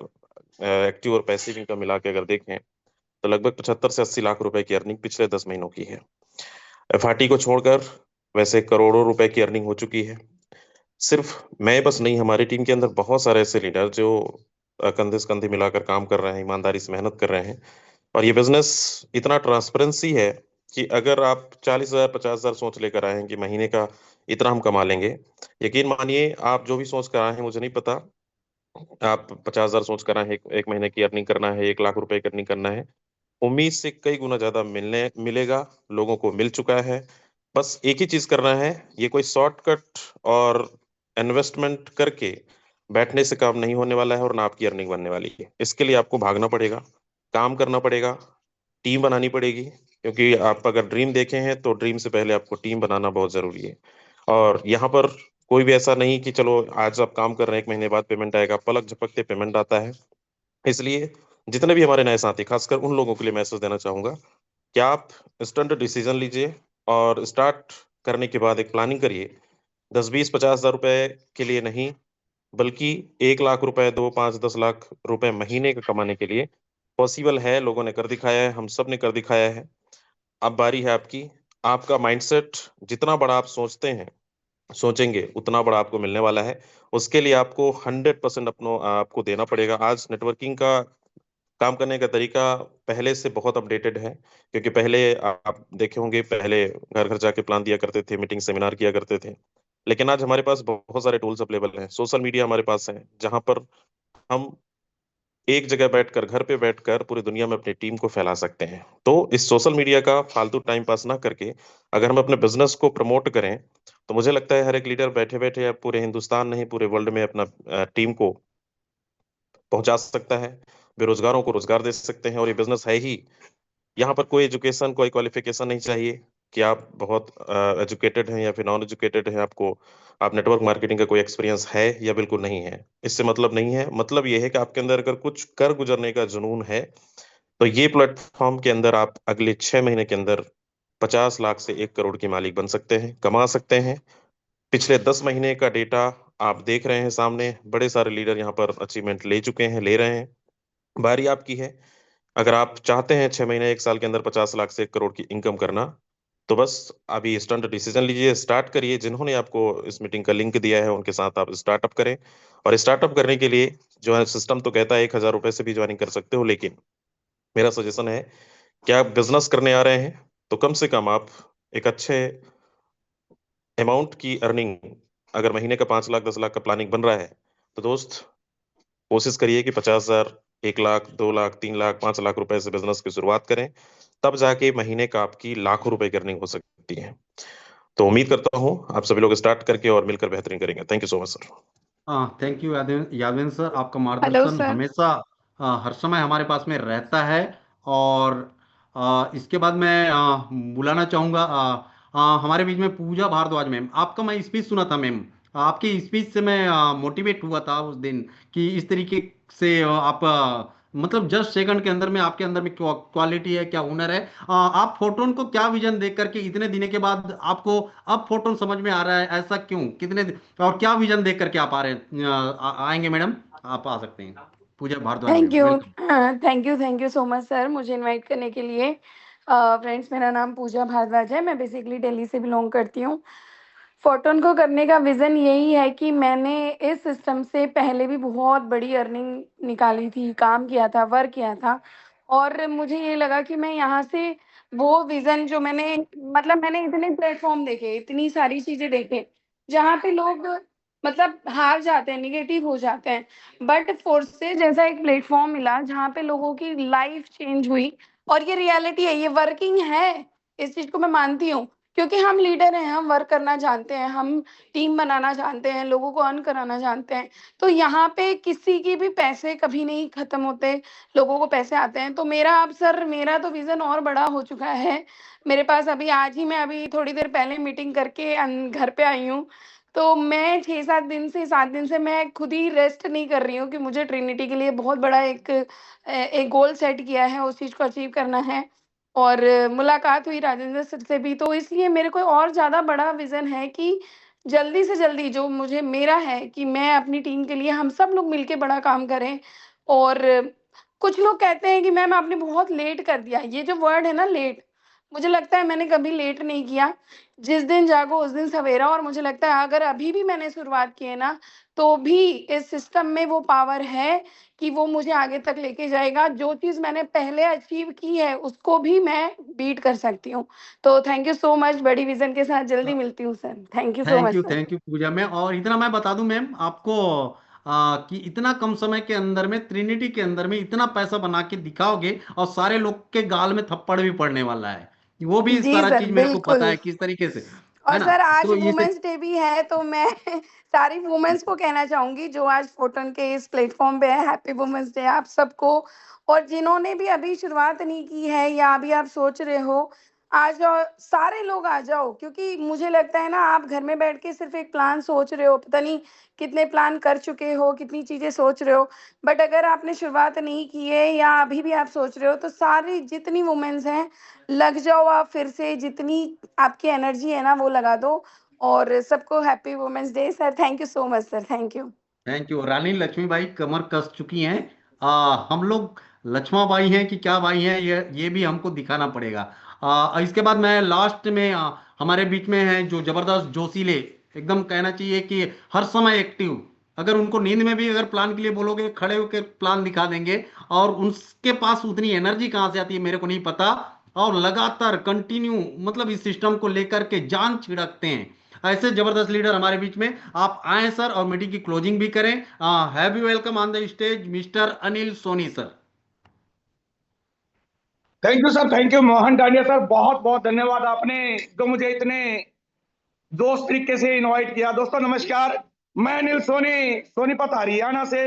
[SPEAKER 4] एक्टिव और पैसिव इनकम मिला के अगर देखें तो लगभग 75 से 80 लाख रुपए की अर्निंग पिछले 10 महीनों की है। एफआरटी को छोड़कर वैसे करोड़ों रुपए की अर्निंग हो चुकी है। सिर्फ मैं बस नहीं, हमारी टीम के अंदर बहुत सारे ऐसे लीडर जो कंधे से कंधे मिलाकर काम कर रहे हैं, ईमानदारी से मेहनत कर रहे हैं। और ये बिजनेस इतना ट्रांसपेरेंसी है कि अगर आप 40,000 50,000 सोच लेकर आए हैं कि महीने का इतना हम कमा लेंगे, यकीन मानिए आप जो भी सोच कर आए हैं, मुझे नहीं पता, आप 50,000 सोच कर आए हैं एक महीने की अर्निंग करना है, 1 लाख रुपए की अर्निंग करना है, उम्मीद से कई गुना ज्यादा मिलेगा। लोगों को मिल चुका है। बस एक ही चीज करना है, ये कोई शॉर्टकट और इन्वेस्टमेंट करके बैठने से काम नहीं होने वाला है, और ना आपकी अर्निंग बनने वाली है। इसके लिए आपको भागना पड़ेगा, काम करना पड़ेगा, टीम बनानी पड़ेगी, क्योंकि आप अगर ड्रीम देखे हैं तो ड्रीम से पहले आपको टीम बनाना बहुत जरूरी है। और यहाँ पर कोई भी ऐसा नहीं कि चलो आज आप काम कर रहे हैं, 1 महीने बाद पेमेंट आएगा, पलक झपकते पेमेंट आता है। इसलिए जितने भी हमारे नए साथी, खासकर उन लोगों के लिए मैसेज देना चाहूंगा कि आप इंस्टेंट डिसीजन लीजिए, और स्टार्ट करने के बाद एक प्लानिंग करिए। 10 20 50 हज़ार रुपए के लिए नहीं, बल्कि 1 लाख रुपए, 2 5 10 लाख रुपए महीने का कमाने के लिए पॉसिबल है। लोगों ने कर दिखाया है, हम सब ने कर दिखाया है। अब बारी है आपकी। आपका माइंडसेट जितना बड़ा आप सोचेंगे उतना बड़ा आपको मिलने वाला है। उसके लिए आपको 100% अपनो आपको देना पड़ेगा। आज नेटवर्किंग का काम करने का तरीका पहले से बहुत अपडेटेड है, क्योंकि पहले आप देखे होंगे, पहले घर घर जाके प्लान दिया करते थे, मीटिंग सेमिनार किया करते थे। लेकिन आज हमारे पास बहुत सारे टूल्स अवेलेबल हैं, सोशल मीडिया हमारे पास है, जहां पर हम एक जगह बैठकर, घर पे बैठकर पूरी दुनिया में अपनी टीम को फैला सकते हैं। तो इस सोशल मीडिया का फालतू टाइम पास ना करके अगर हम अपने बिजनेस को प्रमोट करें, तो मुझे लगता है हर एक लीडर बैठे बैठे पूरे हिंदुस्तान नहीं, पूरे वर्ल्ड में अपना टीम को पहुंचा सकता है, बेरोजगारों को रोजगार दे सकते हैं। और ये बिजनेस है ही, यहाँ पर कोई एजुकेशन, कोई क्वालिफिकेशन नहीं चाहिए कि आप बहुत एजुकेटेड हैं या फिर नॉन एजुकेटेड हैं, आपको आप नेटवर्क मार्केटिंग का कोई एक्सपीरियंस है या बिल्कुल नहीं है, इससे मतलब नहीं है। मतलब ये है कि आपके अंदर अगर कुछ कर गुजरने का जुनून है, तो ये प्लेटफॉर्म के अंदर आप अगले 6 महीने के अंदर 50 लाख से 1 करोड़ के मालिक बन सकते हैं, कमा सकते हैं। पिछले 10 महीने का डेटा आप देख रहे हैं सामने, बड़े सारे लीडर यहाँ पर अचीवमेंट ले चुके हैं, ले रहे हैं। बारी आपकी है। अगर आप चाहते हैं 6 महीने 1 साल के अंदर 50 लाख से 1 करोड़ की इनकम करना, तो बस अभी इंस्टेंट डिसीजन लीजिए, स्टार्ट करिए। जिन्होंने आपको इस मीटिंग का लिंक दिया है उनके साथ आप स्टार्टअप करें। और स्टार्टअप करने के लिए जो है, सिस्टम तो कहता है 1,000 रुपए से भी ज्वाइनिंग कर सकते हो, लेकिन मेरा सजेशन है कि आप बिजनेस करने आ रहे हैं तो कम से कम आप एक अच्छे अमाउंट की अर्निंग, अगर महीने का 5 लाख 10 लाख का प्लानिंग बन रहा है, तो दोस्त कोशिश करिए कि 50,000, 1 लाख, 2 लाख, 3 लाख, 5 लाख रुपए से बिजनेस की शुरुआत करें। तब जाके महीने का आपकी लाखों रुपए की अर्निंग हो सकती है। तो उम्मीद करता हूँ आप सभी लोग स्टार्ट करके और मिलकर बेहतरीन करेंगे। Thank you so much sir.
[SPEAKER 1] हाँ, थैंक यू यादवेंद्र सर, आपका
[SPEAKER 5] हेलो
[SPEAKER 1] मार्गदर्शन
[SPEAKER 5] सर।
[SPEAKER 1] हमेशा हर समय हमारे पास में रहता है। और इसके बाद मैं बुलाना चाहूँगा हमारे बीच में पूजा भारद्वाज मैम। आपका मैं स्पीच सुना था मैम, आपकी स्पीच से मैं मोटिवेट हुआ था उस दिन, कि इस तरीके से आप मतलब जस्ट सेकंड के अंदर में आपके अंदर में क्या क्वालिटी है, क्या हुनर है। आप फोटोन को क्या विजन देख करके इतने दिनों के बाद आपको अब फोटोन समझ में आ रहा है, ऐसा क्यों, और क्या विजन देख करके आप आ रहे हैं, आएंगे मैडम, आप आ सकते हैं। Pooja Bhardwaj
[SPEAKER 5] thank
[SPEAKER 1] ma'am,
[SPEAKER 5] you.
[SPEAKER 1] Welcome.
[SPEAKER 5] Thank you so much sir, मुझे इनवाइट करने के लिए। फ्रेंड्स, मेरा नाम पूजा भारद्वाज है, मैं बेसिकली दिल्ली से बिलोंग करती हूँ। फोर्टून को करने का विज़न यही है कि मैंने इस सिस्टम से पहले भी बहुत बड़ी अर्निंग निकाली थी, काम किया था, वर्क किया था। और मुझे ये लगा कि मैं यहाँ से वो विज़न जो मैंने, मतलब मैंने इतने प्लेटफ़ॉर्म देखे, इतनी सारी चीज़ें देखे, जहाँ पे लोग मतलब हार जाते हैं, नेगेटिव हो जाते हैं। बट फोर्सेस जैसा एक प्लेटफॉर्म मिला जहाँ पे लोगों की लाइफ चेंज हुई, और ये रियलिटी है, ये वर्किंग है, इस चीज को मैं मानती हूँ। क्योंकि हम लीडर हैं, हम वर्क करना जानते हैं, हम टीम बनाना जानते हैं, लोगों को अर्न कराना जानते हैं। तो यहाँ पे किसी की भी पैसे कभी नहीं खत्म होते, लोगों को पैसे आते हैं। तो मेरा अब सर, मेरा तो विजन और बड़ा हो चुका है। मेरे पास अभी आज ही मैं अभी थोड़ी देर पहले मीटिंग करके घर पे आई हूँ। तो मैं 6-7 दिन से 7 दिन से मैं खुद ही रेस्ट नहीं कर रही हूँ कि मुझे ट्रिनिटी के लिए बहुत बड़ा एक गोल सेट किया है, उस चीज़ को अचीव करना है। और मुलाकात हुई राजेंद्र सर से भी, तो इसलिए मेरे को और ज़्यादा बड़ा विज़न है कि जल्दी से जल्दी जो मुझे मेरा है कि मैं अपनी टीम के लिए हम सब लोग मिलके बड़ा काम करें। और कुछ लोग कहते हैं कि मैम आपने बहुत लेट कर दिया। ये जो वर्ड है ना लेट, मुझे लगता है मैंने कभी लेट नहीं किया। जिस दिन जागो उस दिन सवेरा। और मुझे लगता है अगर अभी भी मैंने शुरुआत की है ना, तो भी इस सिस्टम में वो पावर है कि वो मुझे आगे तक लेके जाएगा। जो चीज़ मैंने पहले अचीव की है, उसको भी मैं बीट कर सकती हूँ। तो थैंक यू सो मच, बड़ी विज़न के साथ जल्दी मिलती हूँ sir. Thank you so much sir.
[SPEAKER 1] Thank you Puja ma'am. और इतना मैं बता दूं मैम आपको, कि इतना कम समय के अंदर में ट्रिनिटी के अंदर में इतना पैसा बना के दिखाओगे, और सारे लोग के गाल में थप्पड़ भी पड़ने वाला है। वो भी
[SPEAKER 5] जी
[SPEAKER 1] सारा
[SPEAKER 5] सर,
[SPEAKER 1] चीज मेरे को पता
[SPEAKER 5] बिल्कुल।
[SPEAKER 1] है किस तरीके से, है
[SPEAKER 5] और
[SPEAKER 1] ना।
[SPEAKER 5] सर आज
[SPEAKER 1] तो इसे
[SPEAKER 5] वुमेन्स डे भी है, तो मैं सारी वुमेन्स को कहना चाहूंगी जो आज फोटोन के इस प्लेटफॉर्म पे है, हैप्पी वुमेन्स डे आप सबको। और जिन्होंने भी अभी शुरुआत नहीं की है या अभी आप सोच रहे हो, आ जाओ, सारे लोग आ जाओ। क्योंकि मुझे लगता है ना, आप घर में बैठ के सिर्फ एक प्लान सोच रहे हो, पता नहीं कितने प्लान कर चुके हो, कितनी चीजें सोच रहे हो। बट अगर आपने शुरुआत नहीं की है या अभी भी आप सोच रहे हो, तो सारी जितनी वुमेन्स हैं, लग जाओ आप फिर से, जितनी आपकी एनर्जी है ना वो लगा दो। और सबको happy women's day sir. Thank you so much sir, thank you.
[SPEAKER 1] Thank you. Rani Lakshmibai कमर कस चुकी हैं। हम लोग लक्ष्माबाई हैं कि क्या बाई हैं, ये भी हमको दिखाना पड़ेगा। इसके बाद मैं लास्ट में, हमारे बीच में है जो जबरदस्त जोशीले, एकदम कहना चाहिए कि हर समय एक्टिव। अगर उनको नींद में भी अगर प्लान के लिए बोलोगे, खड़े होकर प्लान दिखा देंगे। और उनके पास उतनी एनर्जी कहाँ से आती है मेरे को नहीं पता। और लगातार कंटिन्यू, मतलब इस सिस्टम को लेकर के जान छिड़कते हैं। ऐसे जबरदस्त लीडर हमारे बीच में। आप आए सर और मीटिंग की क्लोजिंग भी करें। Have you welcome on the stage mister Anil Soni sir.
[SPEAKER 6] Thank you sir, thank you Mohan Dandiya sir, बहुत बहुत धन्यवाद आपने जो मुझे इतने दोस्त तरीके से इनवाइट किया। दोस्तों नमस्कार, मैं अनिल सोनी, सोनीपत हरियाणा से।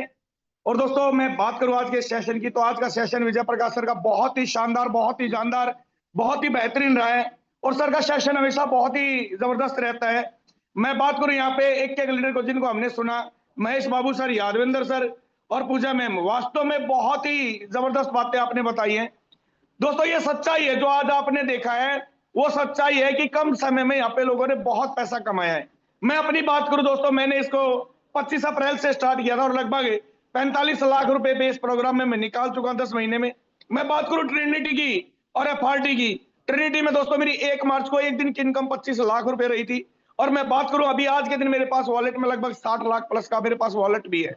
[SPEAKER 6] और दोस्तों मैं बात करूं आज के सेशन की, तो आज का सेशन विजय प्रकाश सर का बहुत ही शानदार, बहुत ही जानदार, बहुत ही बेहतरीन रहा है। और सर का सेशन हमेशा बहुत ही जबरदस्त रहता है। मैं बात करूं यहाँ पे एक एक लीडर को जिनको हमने सुना, महेश बाबू सर, यादवेंद्र सर और पूजा मैम, वास्तव में बहुत ही जबरदस्त बातें आपने बताई हैं। दोस्तों ये सच्चाई है जो आज आपने देखा है, वो सच्चाई है कि कम समय में यहाँ पे लोगों ने बहुत पैसा कमाया है। मैं अपनी बात करूं दोस्तों, मैंने इसको 25 अप्रैल से स्टार्ट किया था और लगभग 45 लाख रुपए पे इस प्रोग्राम में मैं निकाल चुका हूं 10 महीने में। मैं बात करूं ट्रिनिटी की और एफआरटी की, ट्रिनिटी में दोस्तों मेरी 1 मार्च को एक दिन की इनकम 25 लाख रुपए रही थी। और मैं बात करूं अभी आज के दिन मेरे पास वॉलेट में लगभग 60 लाख प्लस का मेरे पास वॉलेट भी है।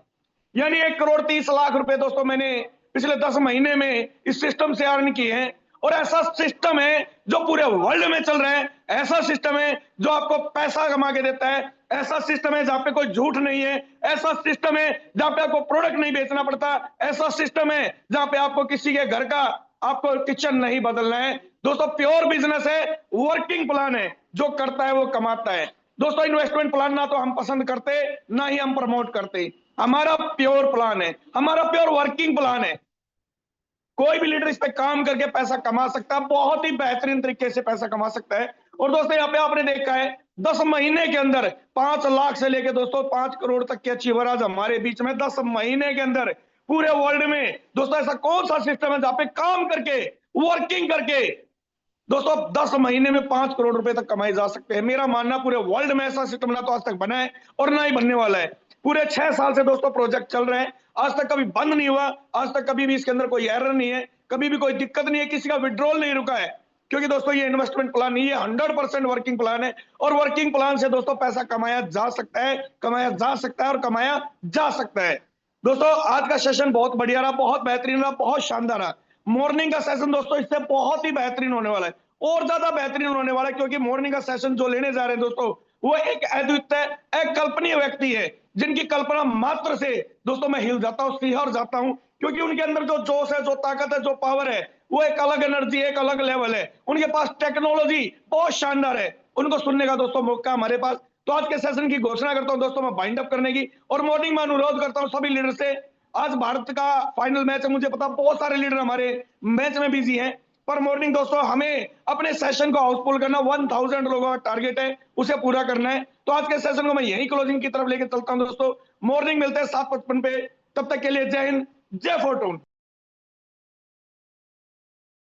[SPEAKER 6] यानी 1,30,00,000 रुपए दोस्तों मैंने पिछले 10 महीने में इस सिस्टम से अर्न किए हैं। और ऐसा सिस्टम है जो पूरे वर्ल्ड में चल रहा है, ऐसा सिस्टम है जो आपको पैसा कमा के देता है, ऐसा सिस्टम है जहां पे कोई झूठ नहीं है, ऐसा सिस्टम है जहां पे आपको प्रोडक्ट नहीं बेचना पड़ता, ऐसा सिस्टम है जहां पे आपको किसी के घर का आपको किचन नहीं बदलना है। दोस्तों प्योर बिजनेस है, वर्किंग प्लान है, जो करता है वो कमाता है। दोस्तों इन्वेस्टमेंट प्लान ना तो हम पसंद करते, ना ही हम प्रमोट करते। हमारा प्योर प्लान है, हमारा प्योर वर्किंग प्लान है। कोई भी लीडर इस पे काम करके पैसा कमा सकता है, बहुत ही बेहतरीन तरीके से पैसा कमा सकता है। और दोस्तों यहाँ पे आपने देखा है 10 महीने के अंदर 5 लाख से लेके दोस्तों 5 करोड़ तक के अचीवर आज हमारे बीच में 10 महीने के अंदर पूरे वर्ल्ड में। दोस्तों ऐसा कौन सा सिस्टम है जहां पे काम करके, वर्किंग करके दोस्तों 10 महीने में 5 करोड़ रुपए तक कमाए जा सकते हैं। मेरा मानना पूरे वर्ल्ड में ऐसा सिस्टम ना तो आज तक बना है और ना ही बनने वाला है। पूरे 6 साल से दोस्तों प्रोजेक्ट चल रहे हैं, आज तक कभी बंद नहीं हुआ, आज तक कभी भी इसके अंदर कोई एरर नहीं है, कभी भी कोई दिक्कत नहीं है, किसी का विड्रॉल नहीं रुका है। क्योंकि दोस्तों ये इन्वेस्टमेंट प्लान नहीं है, 100% वर्किंग प्लान है। और वर्किंग प्लान से दोस्तों पैसा कमाया जा सकता है, कमाया जा सकता है और कमाया जा सकता है। दोस्तों आज का सेशन बहुत बढ़िया रहा, बहुत बेहतरीन रहा, बहुत शानदार रहा। मॉर्निंग का सेशन दोस्तों इससे बहुत ही बेहतरीन होने वाला है। और ज्यादा बेहतरीन होने वाला है, क्योंकि मॉर्निंग का सेशन जो लेने जा रहे हैं दोस्तों, वो एक अद्वितीय अकल्पनीय व्यक्ति है, जिनकी कल्पना मात्र से दोस्तों मैं हिल जाता हूँ, सिहर जाता हूँ, क्योंकि उनके अंदर जो जोश है, जो ताकत है, जो पावर है, वो एक अलग एनर्जी, एक अलग लेवल है। उनके पास टेक्नोलॉजी बहुत शानदार है। उनको सुनने का दोस्तों मौका हमारे पास। तो आज के सेशन की घोषणा करता हूं दोस्तों मैं बाइंड अप करने की, और मॉर्निंग में अनुरोध करता हूं सभी लीडर से। आज भारत का फाइनल मैच है, मुझे पता बहुत सारे लीडर हमारे मैच में बिजी हैं, पर मॉर्निंग दोस्तों हमें अपने सेशन को हाउसफुल करना, 1000 लोगों का टारगेट है, उसे पूरा करना है। तो आज के सेशन को मैं यही क्लोजिंग की तरफ लेके चलता हूं दोस्तों। मॉर्निंग मिलते हैं 7:55 पे, तब तक के लिए जय हिंद, जय फोर्टून।